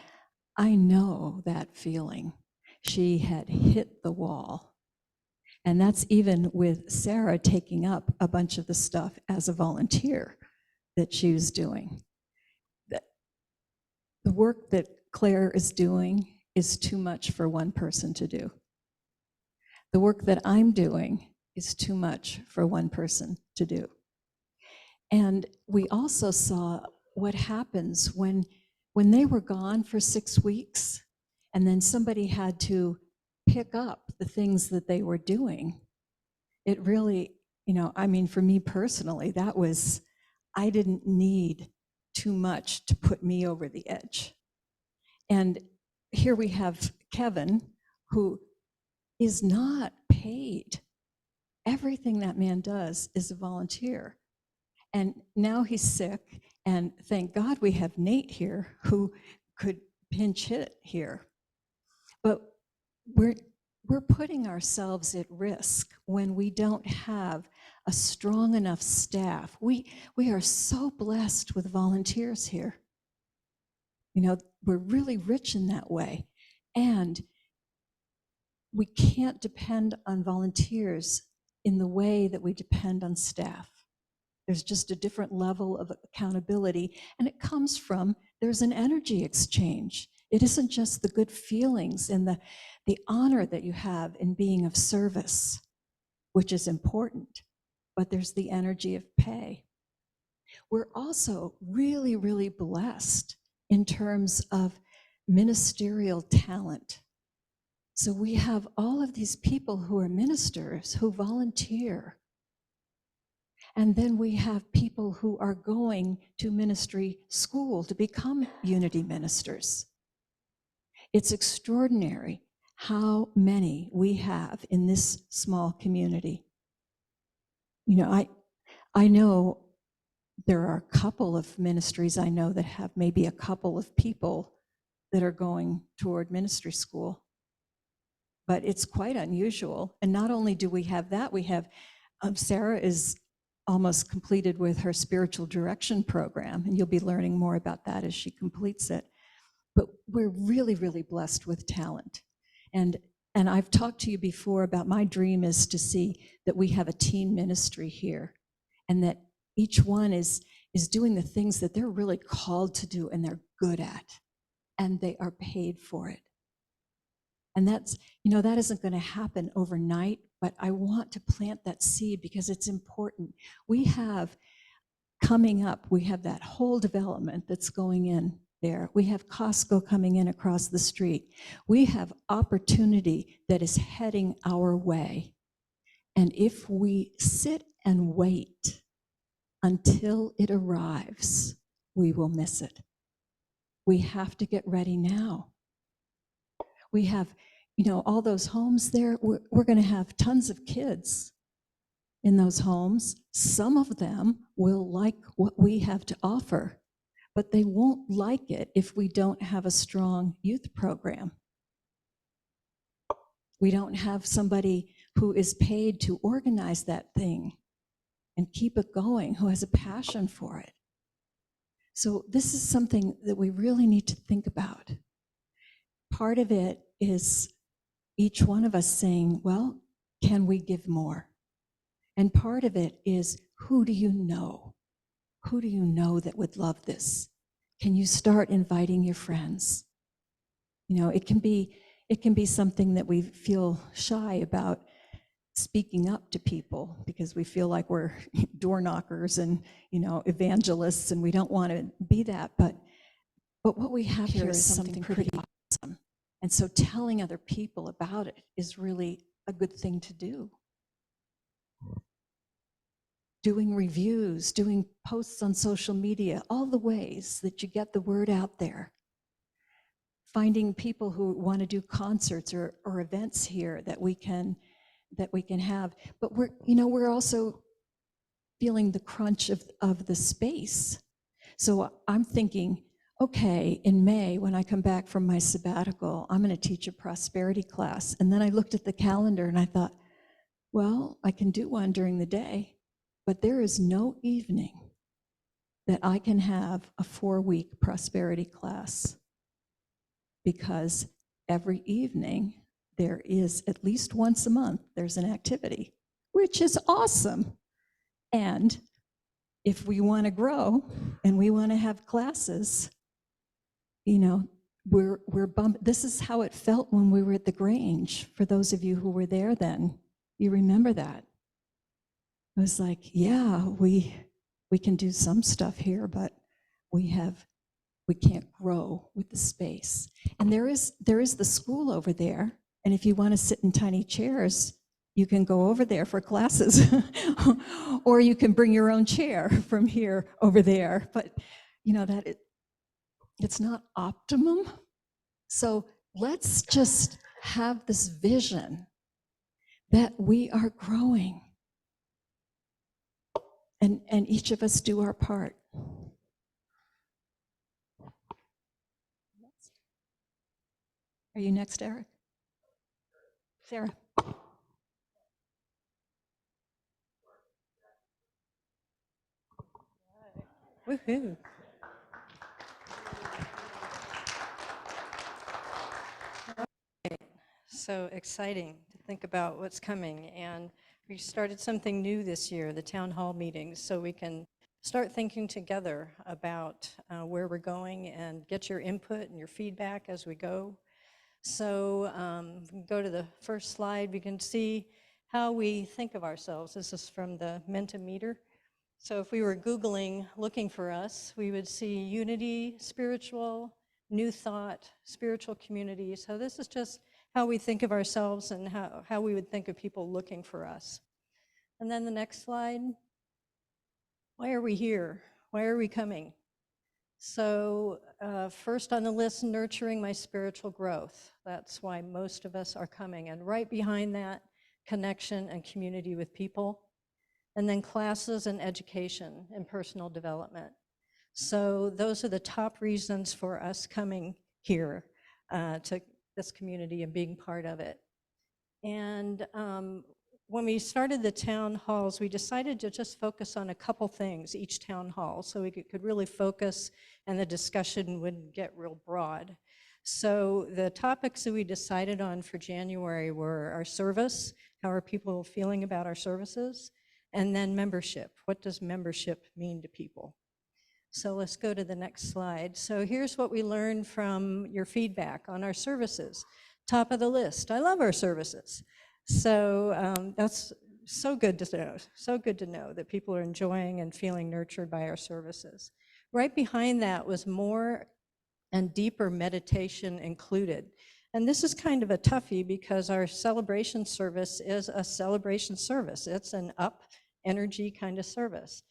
I know that feeling. She had hit the wall. And that's even with Sarah taking up a bunch of the stuff as a volunteer that she was doing. The work that Claire is doing is too much for one person to do. The work that I'm doing is too much for one person to do. And we also saw what happens when they were gone for 6 weeks and then somebody had to pick up the things that they were doing. It really, I mean, for me personally, I didn't need too much to put me over the edge. And here we have Kevin, who is not paid. Everything that man does is a volunteer. And now he's sick, and thank God we have Nate here who could pinch hit here. But we're putting ourselves at risk when we don't have a strong enough staff. We are so blessed with volunteers here. We're really rich in that way. And we can't depend on volunteers in the way that we depend on staff. There's just a different level of accountability, and it comes from, there's an energy exchange. It isn't just the good feelings and the honor that you have in being of service, which is important, but there's the energy of pay. We're also really, really blessed in terms of ministerial talent. So we have all of these people who are ministers who volunteer. And then we have people who are going to ministry school to become unity ministers. It's extraordinary how many we have in this small community. I know there are a couple of ministries I know that have maybe a couple of people that are going toward ministry school. But it's quite unusual. And not only do we have that, we have Sarah is almost completed with her spiritual direction program, and you'll be learning more about that as she completes it. But we're really, really blessed with talent. And I've talked to you before about my dream is to see that we have a teen ministry here, and that each one is doing the things that they're really called to do and they're good at, and they are paid for it. And that's, that isn't going to happen overnight, but I want to plant that seed because it's important. We have coming up, we have that whole development that's going in there. We have Costco coming in across the street. We have opportunity that is heading our way. And if we sit and wait until it arrives, we will miss it. We have to get ready now. We have, all those homes there, we're going to have tons of kids in those homes. Some of them will like what we have to offer, but they won't like it if we don't have a strong youth program. We don't have somebody who is paid to organize that thing and keep it going, who has a passion for it. So this is something that we really need to think about. Part of it is each one of us saying, well, can we give more? And part of it is, who do you know? Who do you know that would love this? Can you start inviting your friends? It can be something that we feel shy about speaking up to people because we feel like we're door knockers and, evangelists, and we don't want to be that. But what we have here is something pretty awesome. And so telling other people about it is really a good thing to do. Doing reviews, doing posts on social media, all the ways that you get the word out there. Finding people who want to do concerts or events here that we can have. But we're also feeling the crunch of the space. So I'm thinking, okay, in May, when I come back from my sabbatical, I'm going to teach a prosperity class. And then I looked at the calendar and I thought, well, I can do one during the day, but there is no evening that I can have a 4-week prosperity class, because every evening there is, at least once a month, there's an activity, which is awesome. And if we want to grow and we want to have classes, you know, we're bummed. This is how it felt when we were at the Grange. For those of you who were there then, you remember that. It was like, yeah, we can do some stuff here, but we can't grow with the space. And there is the school over there. And if you want to sit in tiny chairs, you can go over there for classes, or you can bring your own chair from here over there. But you know that it's not optimum. So let's just have this vision that we are growing, and each of us do our part. Are you next, Eric? Sarah. Woohoo. So exciting to think about what's coming. And we started something new this year, the town hall meetings, so we can start thinking together about where we're going and get your input and your feedback as we go. So we can go to the first slide. We can see how we think of ourselves. This is from the Mentimeter. So if we were Googling, looking for us, we would see unity, spiritual, new thought, spiritual community. So this is just how we think of ourselves and how we would think of people looking for us. And then the next slide. Why are we here? Why are we coming? So first on the list, nurturing my spiritual growth. That's why most of us are coming. And right behind that, connection and community with people. And then classes and education and personal development. So those are the top reasons for us coming here to this community and being part of it. And when we started the town halls, we decided to just focus on a couple things each town hall, so we could really focus and the discussion wouldn't get real broad. So the topics that we decided on for January were our service, how are people feeling about our services, and then membership. What does membership mean to people? So let's go to the next slide. So here's what we learned from your feedback on our services. Top of the list, I love our services. So that's so good to know that people are enjoying and feeling nurtured by our services. Right behind that was more and deeper meditation included. And this is kind of a toughie because our celebration service is a celebration service. It's an up energy kind of service.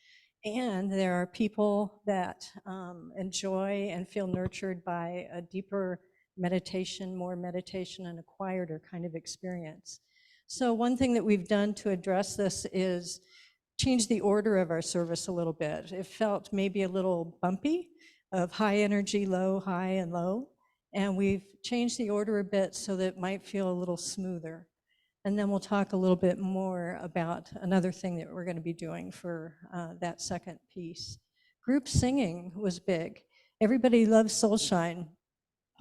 And there are people that enjoy and feel nurtured by a deeper meditation, more meditation, and a quieter kind of experience. So one thing that we've done to address this is change the order of our service a little bit. It felt maybe a little bumpy, of high energy, low, high, and low. And we've changed the order a bit so that it might feel a little smoother. And then we'll talk a little bit more about another thing that we're going to be doing for that second piece. Group singing was big. Everybody loves Soulshine.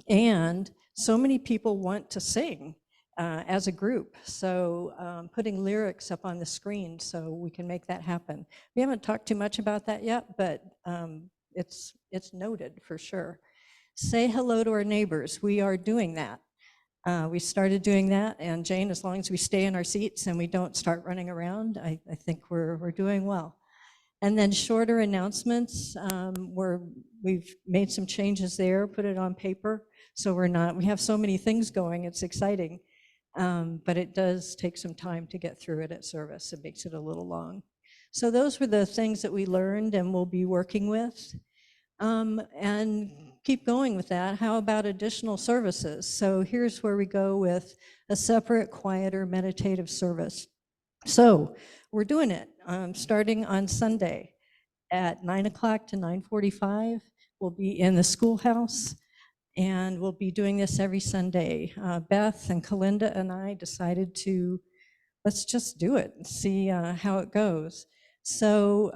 And so many people want to sing as a group. So putting lyrics up on the screen so we can make that happen. We haven't talked too much about that yet, but it's noted for sure. Say hello to our neighbors. We are doing that. We started doing that, and Jane, as long as we stay in our seats and we don't start running around, I think we're doing well. And then shorter announcements, we've made some changes there, put it on paper, so we have so many things going, it's exciting, but it does take some time to get through it at service. It makes it a little long. So those were the things that we learned and we'll be working with. And keep going with that. How about additional services? So here's where we go with a separate, quieter, meditative service. So we're doing it starting on Sunday at 9 o'clock to 9:45. will be in the schoolhouse, and we'll be doing this every Sunday. Beth and Kalinda and I decided to, let's just do it and see how it goes. So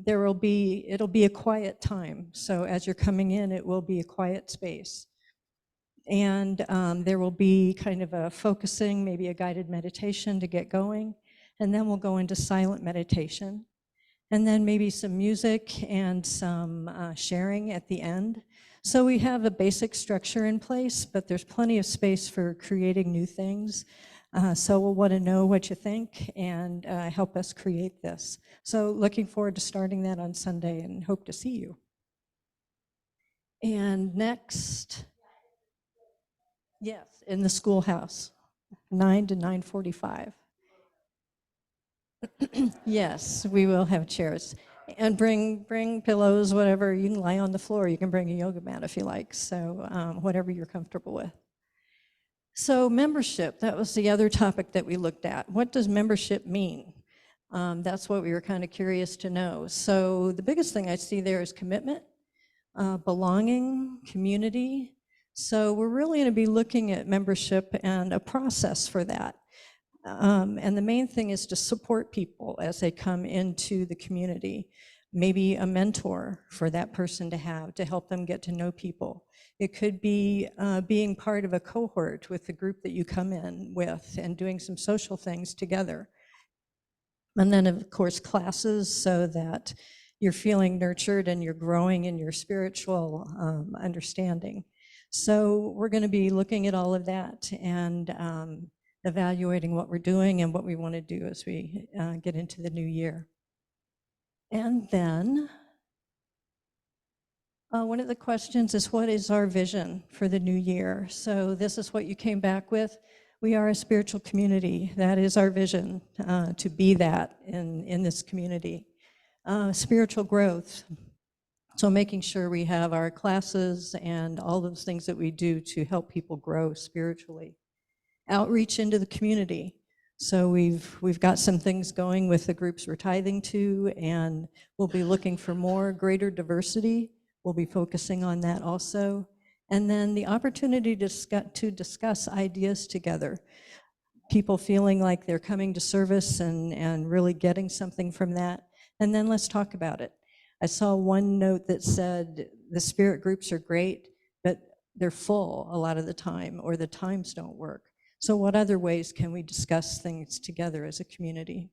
it'll be a quiet time. So as you're coming in, it will be a quiet space. And there will be kind of a focusing, maybe a guided meditation to get going. And then we'll go into silent meditation. And then maybe some music and some sharing at the end. So we have a basic structure in place, but there's plenty of space for creating new things. So we'll want to know what you think and help us create this. So looking forward to starting that on Sunday and hope to see you. And next, yes, in the schoolhouse, 9 to 9:45. Yes, we will have chairs. And bring pillows, whatever. You can lie on the floor. You can bring a yoga mat if you like. So whatever you're comfortable with. So membership, that was the other topic that we looked at. What does membership mean? That's what we were kind of curious to know. So the biggest thing I see there is commitment, belonging, community. So we're really going to be looking at membership and a process for that. And the main thing is to support people as they come into the community. Maybe a mentor for that person to have to help them get to know people. It could be being part of a cohort with the group that you come in with and doing some social things together. And then, of course, classes so that you're feeling nurtured and you're growing in your spiritual understanding. So we're going to be looking at all of that and evaluating what we're doing and what we want to do as we get into the new year. And then one of the questions is, what is our vision for the new year? So this is what you came back with. We are a spiritual community. That is our vision, to be that in this community. Spiritual growth. So making sure we have our classes and all those things that we do to help people grow spiritually. Outreach into the community. So we've got some things going with the groups we're tithing to, and we'll be looking for more, greater diversity. We'll be focusing on that also. And then the opportunity to discuss ideas together. People feeling like they're coming to service and really getting something from that. And then let's talk about it. I saw one note that said the spirit groups are great, but they're full a lot of the time, or the times don't work. So what other ways can we discuss things together as a community?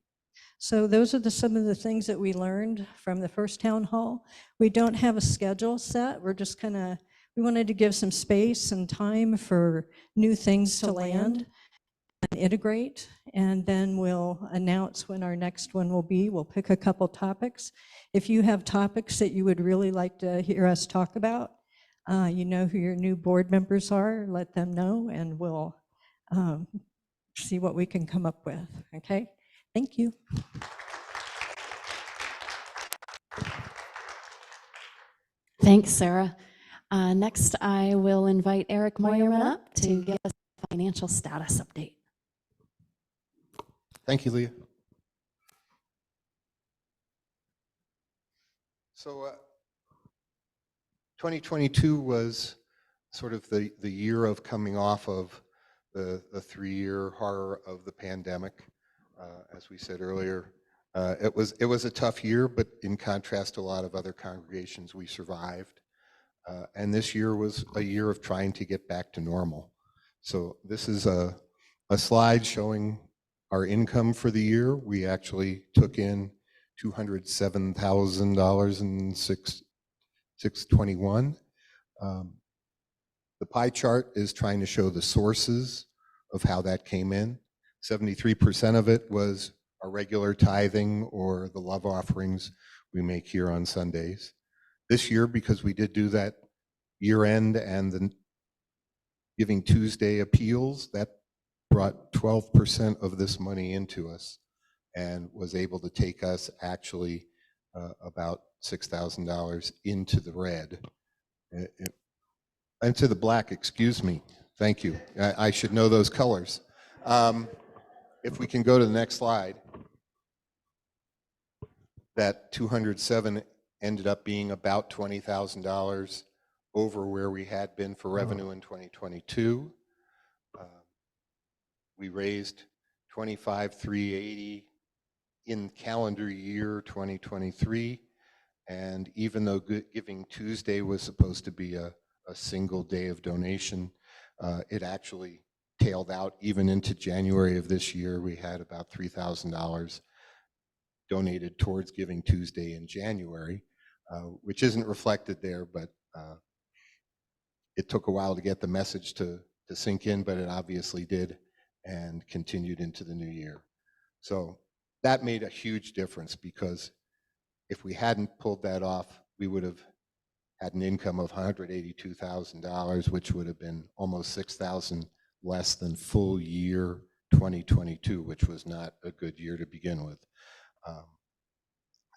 So those are some of the things that we learned from the first town hall. We don't have a schedule set. We're just we wanted to give some space and time for new things to land and integrate, and then we'll announce when our next one will be. We'll pick a couple topics. If you have topics that you would really like to hear us talk about, you know who your new board members are, let them know, and we'll see what we can come up with, okay? Thank you. Thanks, Sarah. Next, I will invite Eric Moyerman up to give us a financial status update. Thank you, Leah. So 2022 was sort of the year of coming off of the 3-year horror of the pandemic. As we said earlier, it was a tough year, but in contrast to a lot of other congregations, we survived. And this year was a year of trying to get back to normal. So this is a slide showing our income for the year. We actually took in $207,000 in 6/21. The pie chart is trying to show the sources of how that came in. 73% of it was our regular tithing or the love offerings we make here on Sundays. This year, because we did do that year end and the Giving Tuesday appeals, that brought 12% of this money into us and was able to take us actually about $6,000 into the red. Into the black, excuse me. Thank you. I should know those colors. If we can go to the next slide. That 207 ended up being about $20,000 over where we had been for revenue in 2022. We raised 25,380 in calendar year 2023. And even though Giving Tuesday was supposed to be a single day of donation, it actually tailed out even into January of this year. We had about $3,000 donated towards Giving Tuesday in January, which isn't reflected there, but it took a while to get the message to sink in, but it obviously did and continued into the new year. So that made a huge difference, because if we hadn't pulled that off, we would have had an income of $182,000, which would have been almost $6,000 less than full year 2022, which was not a good year to begin with.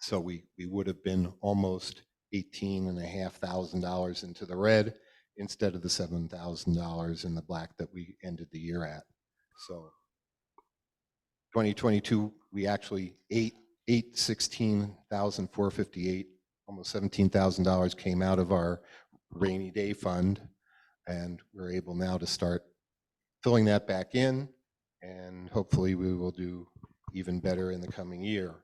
So we would have been almost $18,500 into the red instead of the $7,000 in the black that we ended the year at. So 2022, we actually $16,458, almost $17,000 came out of our rainy day fund, and we're able now to start filling that back in, and hopefully we will do even better in the coming year.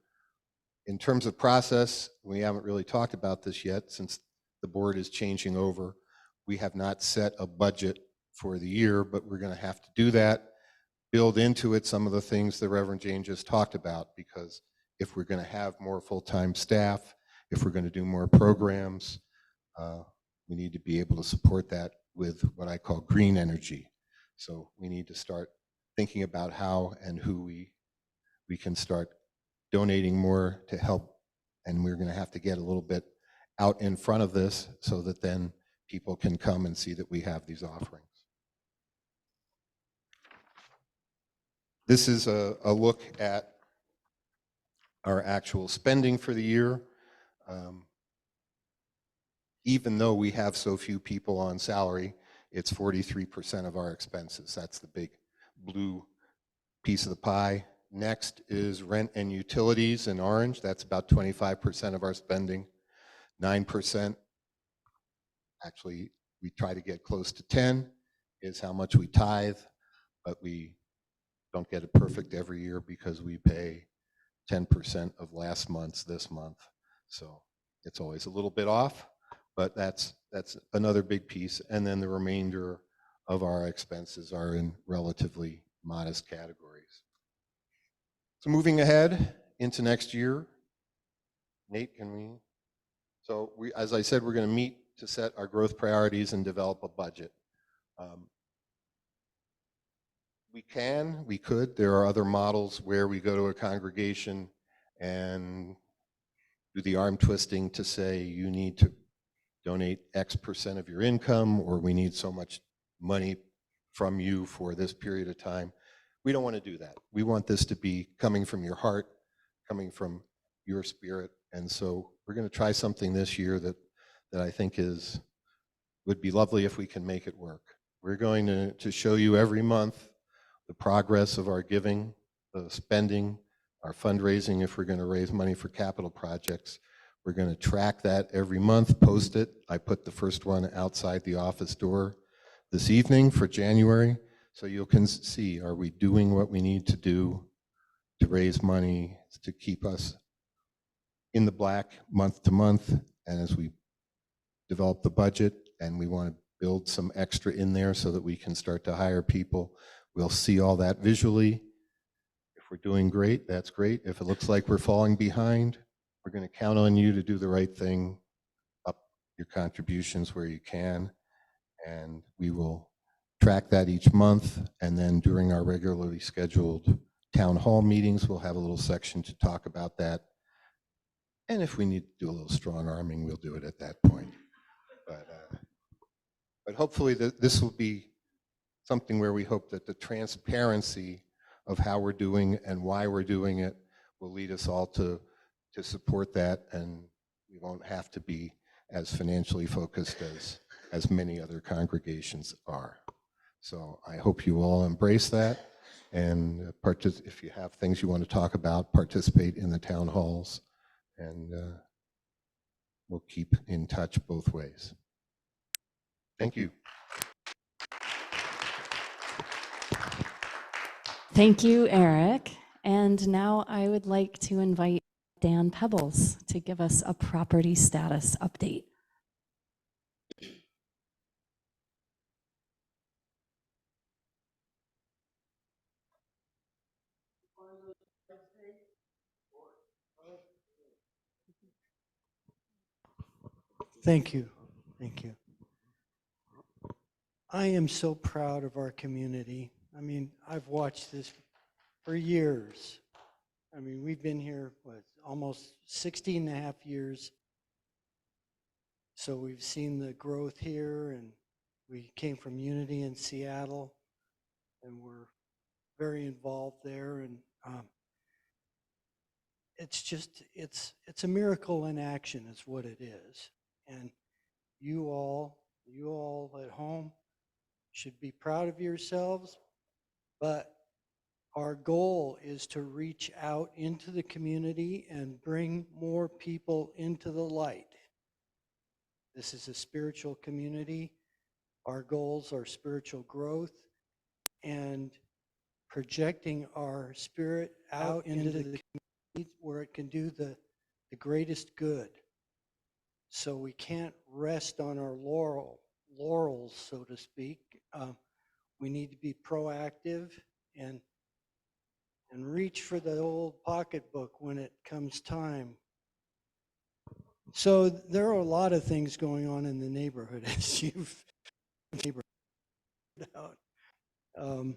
In terms of process, we haven't really talked about this yet since the board is changing over. We have not set a budget for the year, but we're going to have to do that, build into it some of the things that Reverend Jane just talked about, because if we're going to have more full-time staff, if we're going to do more programs, we need to be able to support that with what I call green energy. So we need to start thinking about how and who we can start donating more to help, and we're going to have to get a little bit out in front of this so that then people can come and see that we have these offerings. This is a look at our actual spending for the year. Even though we have so few people on salary, it's 43% of our expenses. That's the big blue piece of the pie. Next is rent and utilities in orange. That's about 25% of our spending. 9%, actually we try to get close to 10, is how much we tithe, but we don't get it perfect every year because we pay 10% of last month's this month. So it's always a little bit off, but that's another big piece. And then the remainder of our expenses are in relatively modest categories. So moving ahead into next year, Nate, can we? So as I said, we're going to meet to set our growth priorities and develop a budget. We could, there are other models where we go to a congregation and do the arm twisting to say you need to donate X% of your income, or we need so much money from you for this period of time. We don't want to do that. We want this to be coming from your heart, coming from your spirit. And so we're going to try something this year that I think would be lovely if we can make it work. We're going to show you every month the progress of our giving, the spending, our fundraising if we're going to raise money for capital projects. We're going to track that every month, post it. I put the first one outside the office door this evening for January, so you can see, are we doing what we need to do to raise money to keep us in the black month to month? And as we develop the budget and we want to build some extra in there so that we can start to hire people, we'll see all that visually. If we're doing great, that's great. If it looks like we're falling behind, we're going to count on you to do the right thing, up your contributions where you can, and we will track that each month. And then during our regularly scheduled town hall meetings, we'll have a little section to talk about that. And if we need to do a little strong arming, we'll do it at that point. But hopefully this will be something where we hope that the transparency of how we're doing and why we're doing it will lead us all to support that, and we won't have to be as financially focused as many other congregations are. So I hope you all embrace that, and if you have things you want to talk about, participate in the town halls, and we'll keep in touch both ways. Thank you. Thank you, Eric. And now I would like to invite Dan Pebbles to give us a property status update. Thank you. Thank you. I am so proud of our community. I mean, I've watched this for years. I mean, we've been here, what, almost 16 and a half years. So we've seen the growth here, and we came from Unity in Seattle, and we're very involved there. And it's just, it's a miracle in action is what it is. And you all at home should be proud of yourselves, but our goal is to reach out into the community and bring more people into the light. This is a spiritual community. Our goals are spiritual growth and projecting our spirit out into the community where it can do the greatest good. So we can't rest on our laurels, so to speak. We need to be proactive and reach for the old pocketbook when it comes time. So there are a lot of things going on in the neighborhood, as you've figured out. None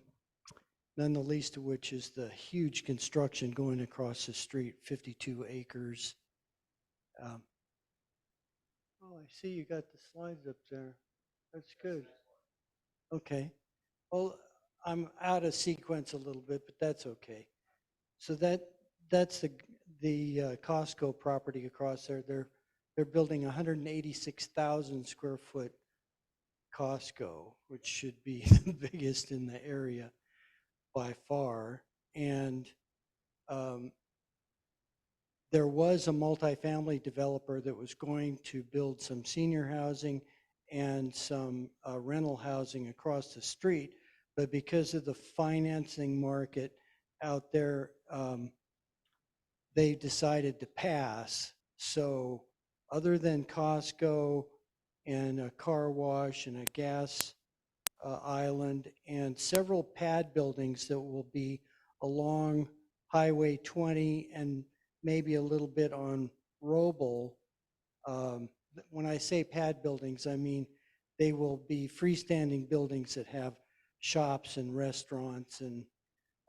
the least of which is the huge construction going across the street, 52 acres. Oh, I see you got the slides up there. That's good. Okay. Well, I'm out of sequence a little bit, but that's okay. So that's the Costco property across there. They're building 186,000 square foot Costco, which should be the biggest in the area by far. And there was a multifamily developer that was going to build some senior housing and some rental housing across the street, but because of the financing market out there, they decided to pass. So other than Costco and a car wash and a gas island and several pad buildings that will be along Highway 20 and maybe a little bit on Roble. When I say pad buildings, I mean they will be freestanding buildings that have shops and restaurants and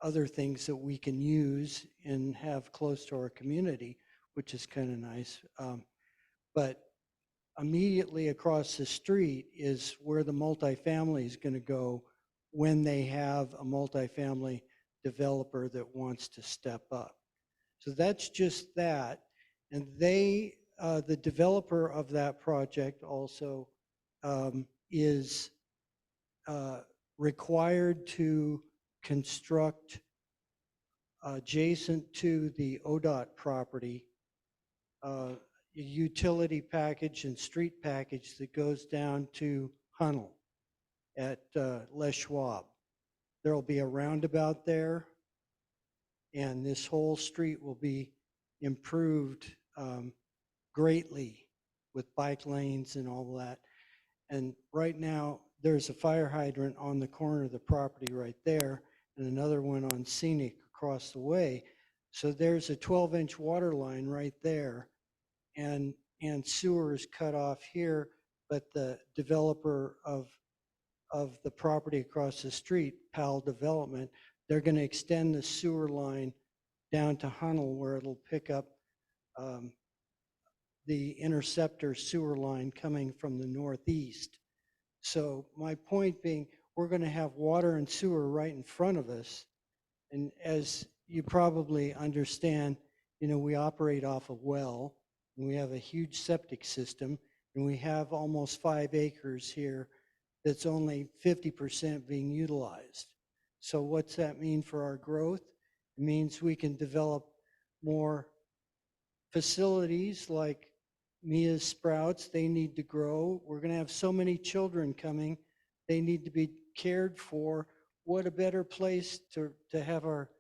other things that we can use and have close to our community, which is kind of nice. But immediately across the street is where the multifamily is going to go when they have a multifamily developer that wants to step up. So that's just that. And they, the developer of that project also is required to construct adjacent to the ODOT property a utility package and street package that goes down to Hunnell at Les Schwab. There will be a roundabout there, and this whole street will be improved greatly with bike lanes and all that. And right now, there's a fire hydrant on the corner of the property right there, and another one on Scenic across the way. So there's a 12-inch water line right there, and sewer is cut off here, but the developer of the property across the street, PAL Development, they're going to extend the sewer line down to Hunnell where it'll pick up the interceptor sewer line coming from the northeast. So my point being, we're going to have water and sewer right in front of us. And as you probably understand, you know, we operate off a well, and we have a huge septic system, and we have almost 5 acres here that's only 50% being utilized. So what's that mean for our growth? It means we can develop more facilities like Mia's Sprouts, they need to grow. We're going to have so many children coming. They need to be cared for. What a better place to have our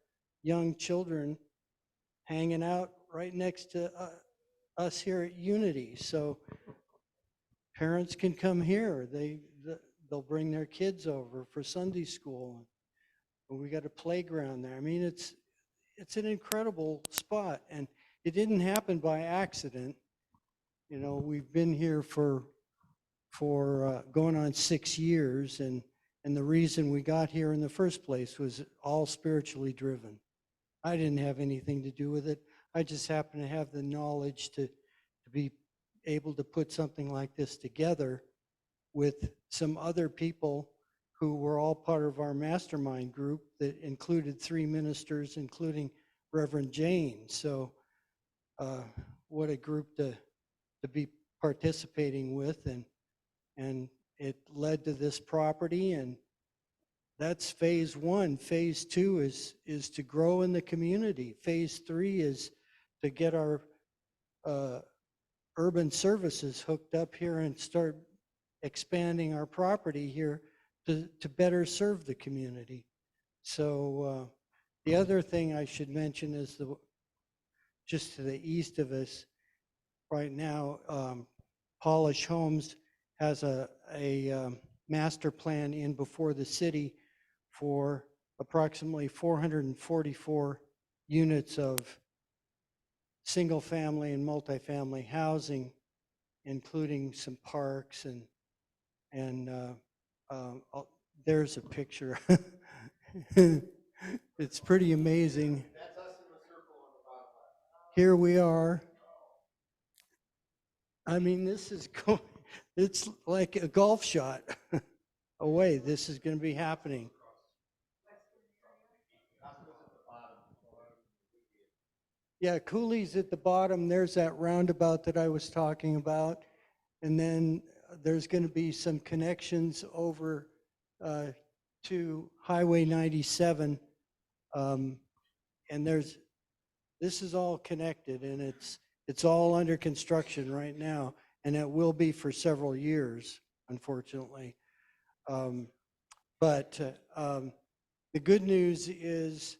young children hanging out right next to us here at Unity. So parents can come here. They'll bring their kids over for Sunday school. And we got a playground there. I mean, it's an incredible spot, and it didn't happen by accident. You know, we've been here for going on 6 years, and the reason we got here in the first place was all spiritually driven. I didn't have anything to do with it. I just happened to have the knowledge to be able to put something like this together with some other people who were all part of our mastermind group that included 3 ministers, including Reverend Jane. So what a group to be participating with, and it led to this property, and that's phase 1. Phase 2 is to grow in the community. Phase 3 is to get our urban services hooked up here and start expanding our property here to better serve the community. So the other thing I should mention is just to the east of us right now, Polish Homes has a master plan in before the city for approximately 444 units of single family and multifamily housing, including some parks, and there's a picture. It's pretty amazing. That's us in the circle on the bottom left. Here we are. I mean, this is going, it's like a golf shot away. This is going to be happening. Yeah, Cooley's at the bottom. There's that roundabout that I was talking about. And then there's going to be some connections over to Highway 97. And this is all connected, and it's all under construction right now, and it will be for several years, unfortunately. But the good news is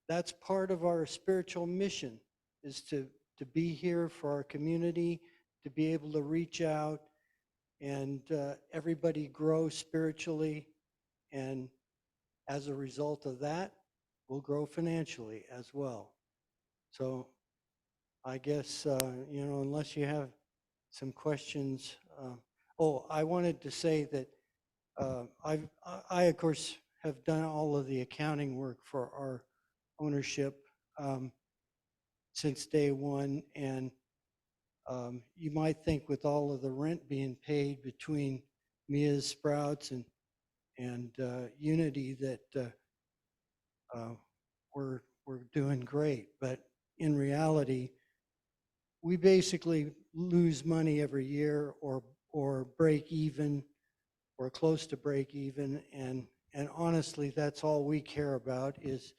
that's part of our spiritual mission, is to be here for our community, to be able to reach out and everybody grow spiritually, and as a result of that, we'll grow financially as well. So I guess, unless you have some questions. I wanted to say that I, of course, have done all of the accounting work for our ownership since day one. And you might think with all of the rent being paid between Mia's Sprouts and Unity that we're doing great. But in reality, we basically lose money every year or break even or close to break even. And honestly, that's all we care about is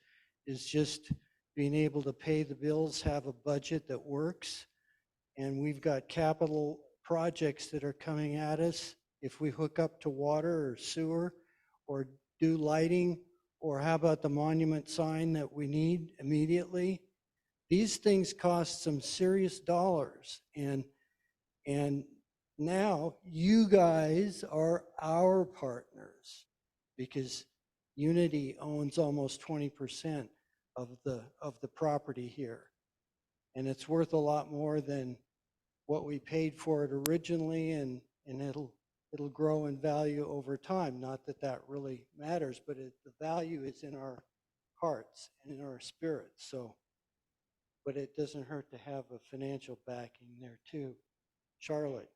just being able to pay the bills, have a budget that works. And we've got capital projects that are coming at us. If we hook up to water or sewer or do lighting, or how about the monument sign that we need immediately? These things cost some serious dollars, and now you guys are our partners because Unity owns almost 20% of the property here, and it's worth a lot more than what we paid for it originally, and it'll grow in value over time. Not that that really matters, but the value is in our hearts and in our spirits. So. But it doesn't hurt to have a financial backing there too. Charlotte.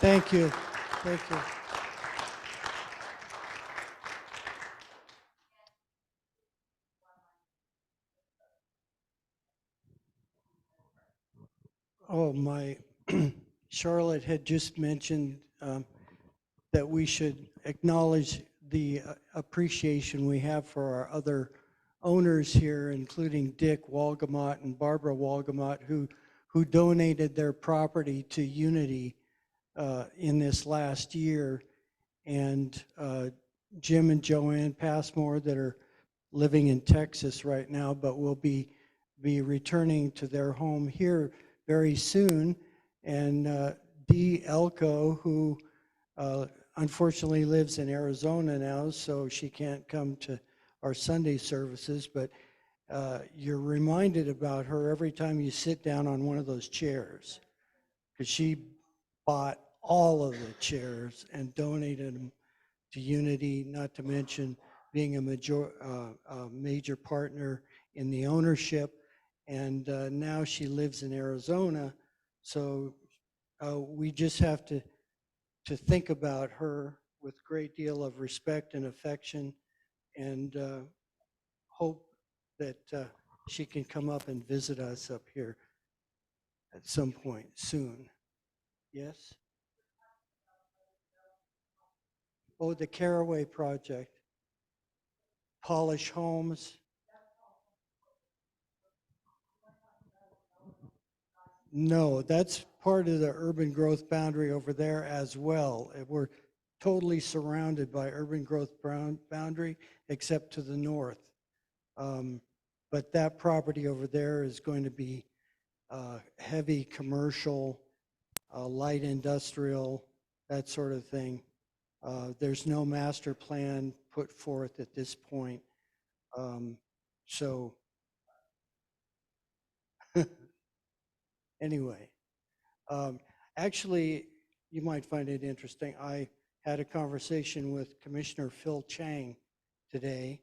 Thank you. Thank you. Oh, my, Charlotte had just mentioned that we should acknowledge the appreciation we have for our other owners here, including Dick Walgamot and Barbara Walgamot, who donated their property to Unity in this last year, and Jim and Joanne Passmore that are living in Texas right now, but will be returning to their home here very soon, and Dee Elko, who unfortunately lives in Arizona now, so she can't come to our Sunday services, but you're reminded about her every time you sit down on one of those chairs, because she bought all of the chairs and donated them to Unity, not to mention being a major partner in the ownership. And now she lives in Arizona. So we just have to think about her with a great deal of respect and affection, and hope that she can come up and visit us up here at some point soon. Yes? Oh, the Caraway Project. Polish homes. No, that's part of the urban growth boundary over there as well. We're totally surrounded by urban growth boundary except to the north. But that property over there is going to be heavy commercial, light industrial, that sort of thing. There's no master plan put forth at this point. So anyway, actually, you might find it interesting. I had a conversation with Commissioner Phil Chang today,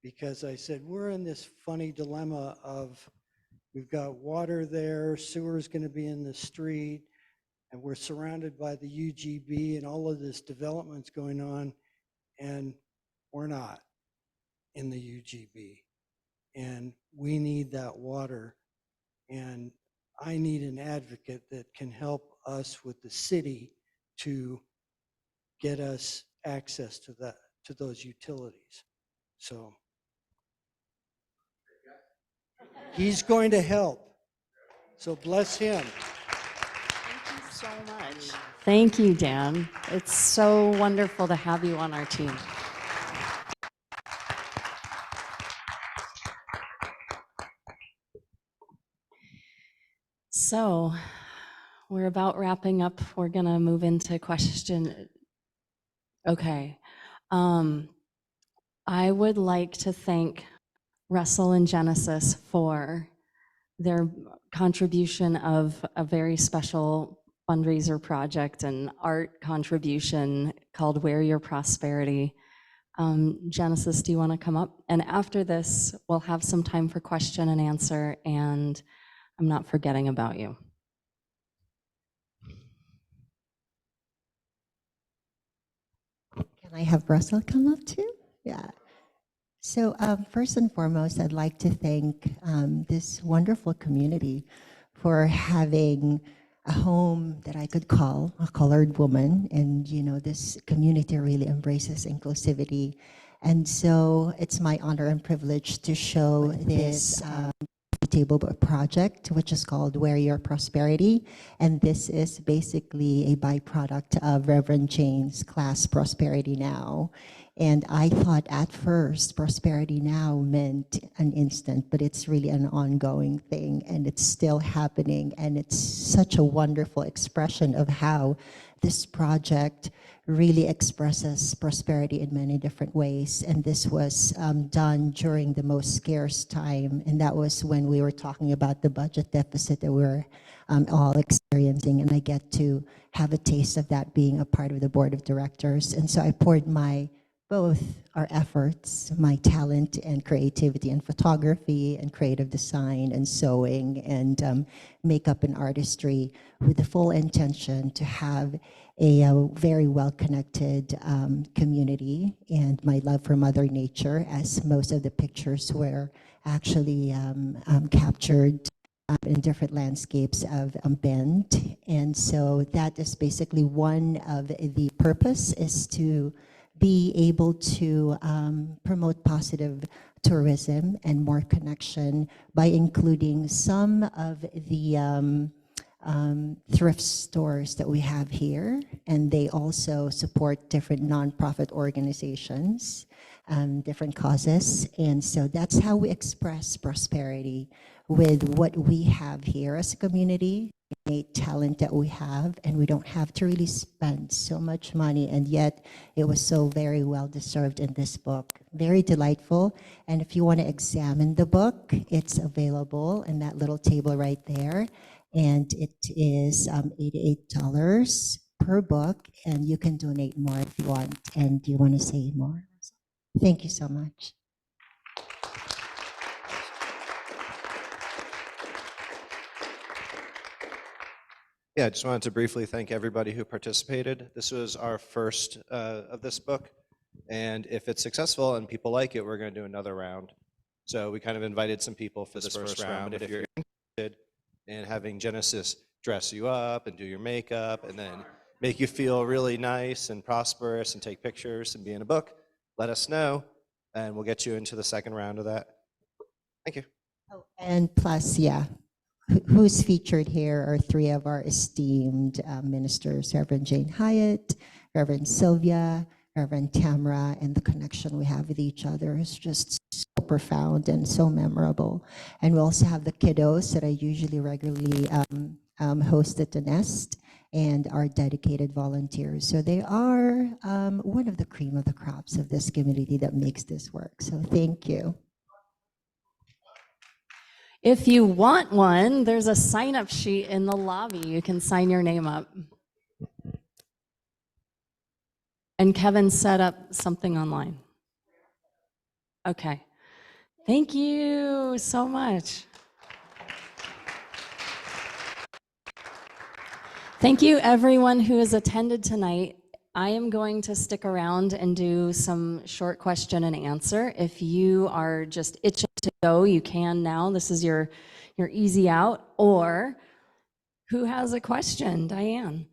because I said, we're in this funny dilemma of we've got water there, sewer's going to be in the street, and we're surrounded by the UGB and all of this development's going on, and we're not in the UGB. And we need that water. And I need an advocate that can help us with the city to get us access to those utilities. So he's going to help. So bless him. Thank you so much. Thank you, Dan. It's so wonderful to have you on our team. So we're about wrapping up. We're going to move into question. Okay. I would like to thank Russell and Genesis for their contribution of a very special fundraiser project and art contribution called Wear Your Prosperity. Genesis, do you want to come up? And after this, we'll have some time for question and answer, and I'm not forgetting about you. Can I have Russell come up too? Yeah. So first and foremost, I'd like to thank this wonderful community for having a home that I could call a colored woman. And, you know, this community really embraces inclusivity. And so it's my honor and privilege to show this table project, which is called Wear Your Prosperity. And this is basically a byproduct of Reverend Jane's class, Prosperity Now. And I thought at first Prosperity Now meant an instant, but it's really an ongoing thing, and it's still happening. And it's such a wonderful expression of how this project really expresses prosperity in many different ways. And this was done during the most scarce time, and that was when we were talking about the budget deficit that we're all experiencing. And I get to have a taste of that being a part of the board of directors. And so I poured both our efforts, my talent and creativity in photography and creative design and sewing and makeup and artistry, with the full intention to have a very well-connected community, and my love for Mother Nature, as most of the pictures were actually captured in different landscapes of Bend. And so that is basically one of the purpose, is to be able to promote positive tourism and more connection by including some of the thrift stores that we have here, and they also support different nonprofit organizations, different causes, and so that's how we express prosperity with what we have here as a community, innate talent that we have, and we don't have to really spend so much money, and yet it was so very well deserved in this book. Very delightful, and if you want to examine the book, it's available in that little table right there. And it is $88 per book, and you can donate more if you want. And do you want to say more? Thank you so much. Yeah, I just wanted to briefly thank everybody who participated. This was our first of this book, and if it's successful and people like it, we're going to do another round. So we kind of invited some people for this first round, but if you're interested in having Genesis dress you up and do your makeup and then make you feel really nice and prosperous and take pictures and be in a book, let us know, and we'll get you into the second round of that. Thank you. Oh, and plus, yeah, who's featured here are three of our esteemed ministers, Reverend Jane Hyatt, Reverend Sylvia, Reverend Tamara, and the connection we have with each other is just so profound and so memorable. And we also have the kiddos that I usually regularly host at the Nest, and our dedicated volunteers. So they are one of the cream of the crops of this community that makes this work. So thank you. If you want one, there's a sign-up sheet in the lobby. You can sign your name up. And Kevin set up something online. Okay. Thank you so much. Thank you, everyone who has attended tonight. I am going to stick around and do some short question and answer. If you are just itching to go, you can now. This is your easy out. Or who has a question? Diane.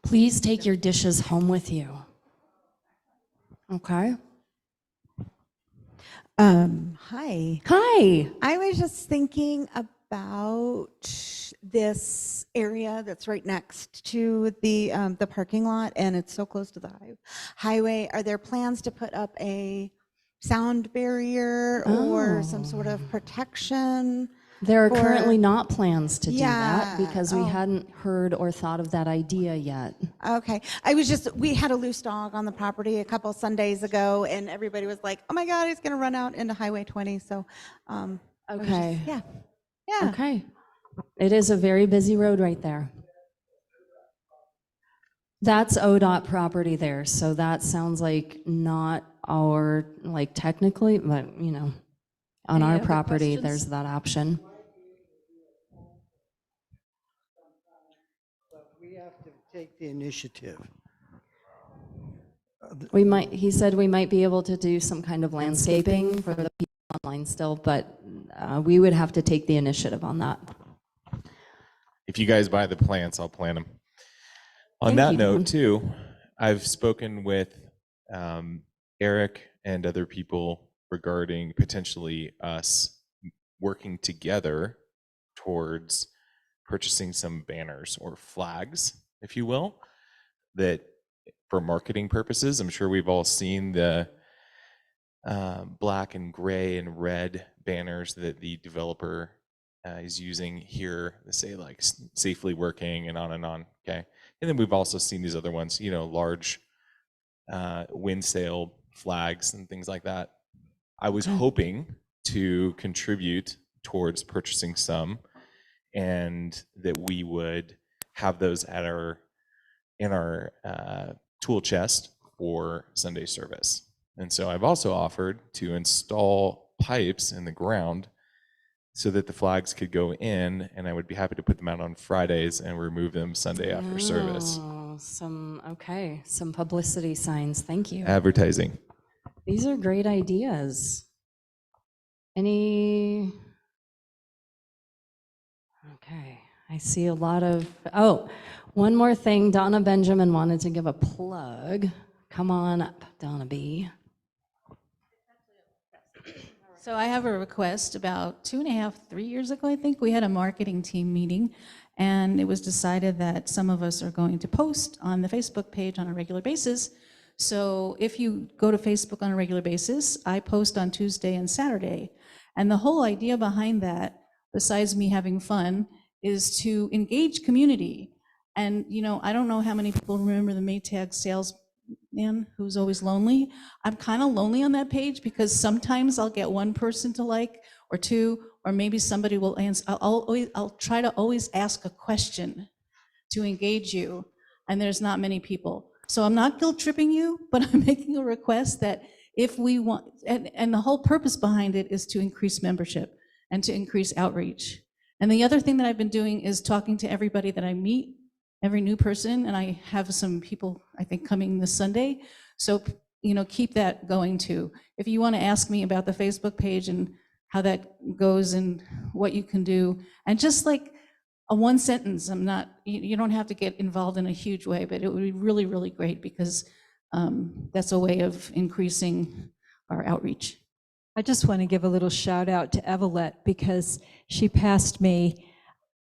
Please take your dishes home with you. Okay. Hi. Hi. I was just thinking about this area that's right next to the parking lot, and it's so close to the highway. Are there plans to put up a sound barrier or some sort of protection? There are for- currently not plans to do that Yeah, because we oh. hadn't heard or thought of that idea yet. Okay. We had a loose dog on the property a couple Sundays ago, and everybody was like, oh my God, he's going to run out into Highway 20. So, Okay. yeah. Okay. It is a very busy road right there. That's ODOT property there, so that sounds like not our, like technically, but you know, on Any our other property, questions? there's that option. We have to take the initiative. He said we might be able to do some kind of landscaping for the people online still, but we would have to take the initiative on that. If you guys buy the plants, I'll plant them. On Thank that you, note, Dan. too, I've spoken with Eric and other people regarding potentially us working together towards purchasing some banners or flags, if you will, that for marketing purposes. I'm sure we've all seen the black and gray and red banners that the developer is using here. They say like safely working and on, okay? And then we've also seen these other ones, you know, large wind sail flags and things like that. I was hoping to contribute towards purchasing some, and that we would have those in our tool chest for Sunday service. And so I've also offered to install pipes in the ground so that the flags could go in, and I would be happy to put them out on Fridays and remove them Sunday after service. Some publicity signs. Thank you. Advertising. These are great ideas. Any? Okay, I see a lot of, oh, one more thing. Donna Benjamin wanted to give a plug. Come on up, Donna B. So I have a request. About 2.5, 3 years ago, I think, we had a marketing team meeting, and it was decided that some of us are going to post on the Facebook page on a regular basis. So if you go to Facebook on a regular basis, I post on Tuesday and Saturday. And the whole idea behind that, besides me having fun, is to engage community. And, you know, I don't know how many people remember the Maytag salesman who's always lonely. I'm kind of lonely on that page because sometimes I'll get one person to like, or two, or maybe somebody will answer. I'll try to always ask a question to engage you, and there's not many people. So I'm not guilt tripping you, but I'm making a request that if we want, and the whole purpose behind it is to increase membership and to increase outreach. And the other thing that I've been doing is talking to everybody that I meet, every new person, and I have some people, I think, coming this Sunday. So, you know, keep that going too. If you want to ask me about the Facebook page and how that goes and what you can do, and just like a one sentence, you don't have to get involved in a huge way, but it would be really, really great because that's a way of increasing our outreach. I just want to give a little shout out to Evelette because she passed me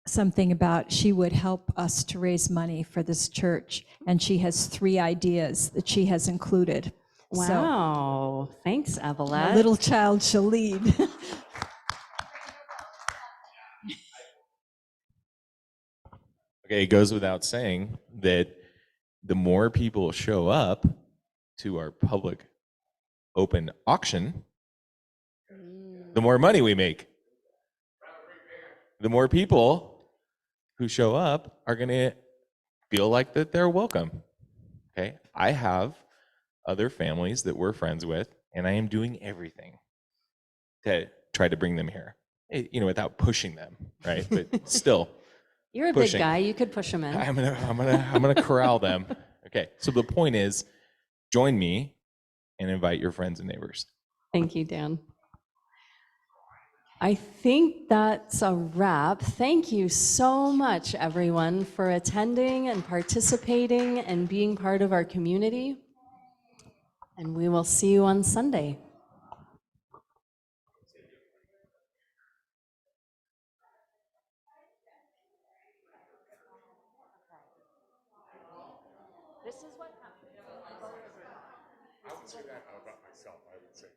something about she would help us to raise money for this church, and she has 3 ideas that she has included. Wow, thanks, So, Evelette. a little child shall lead. Okay, it goes without saying that the more people show up to our public open auction, the more money we make. The more people who show up are going to feel like that they're welcome. Okay, I have other families that we're friends with, and I am doing everything to try to bring them here. You know, without pushing them, right? But still, You're a pushing. big guy. You could push him in. I'm gonna corral them. Okay, so the point is, join me and invite your friends and neighbors. Thank you, Dan. I think that's a wrap. Thank you so much, everyone, for attending and participating and being part of our community. And we will see you on Sunday. This is what happens. I would say that about myself. I would say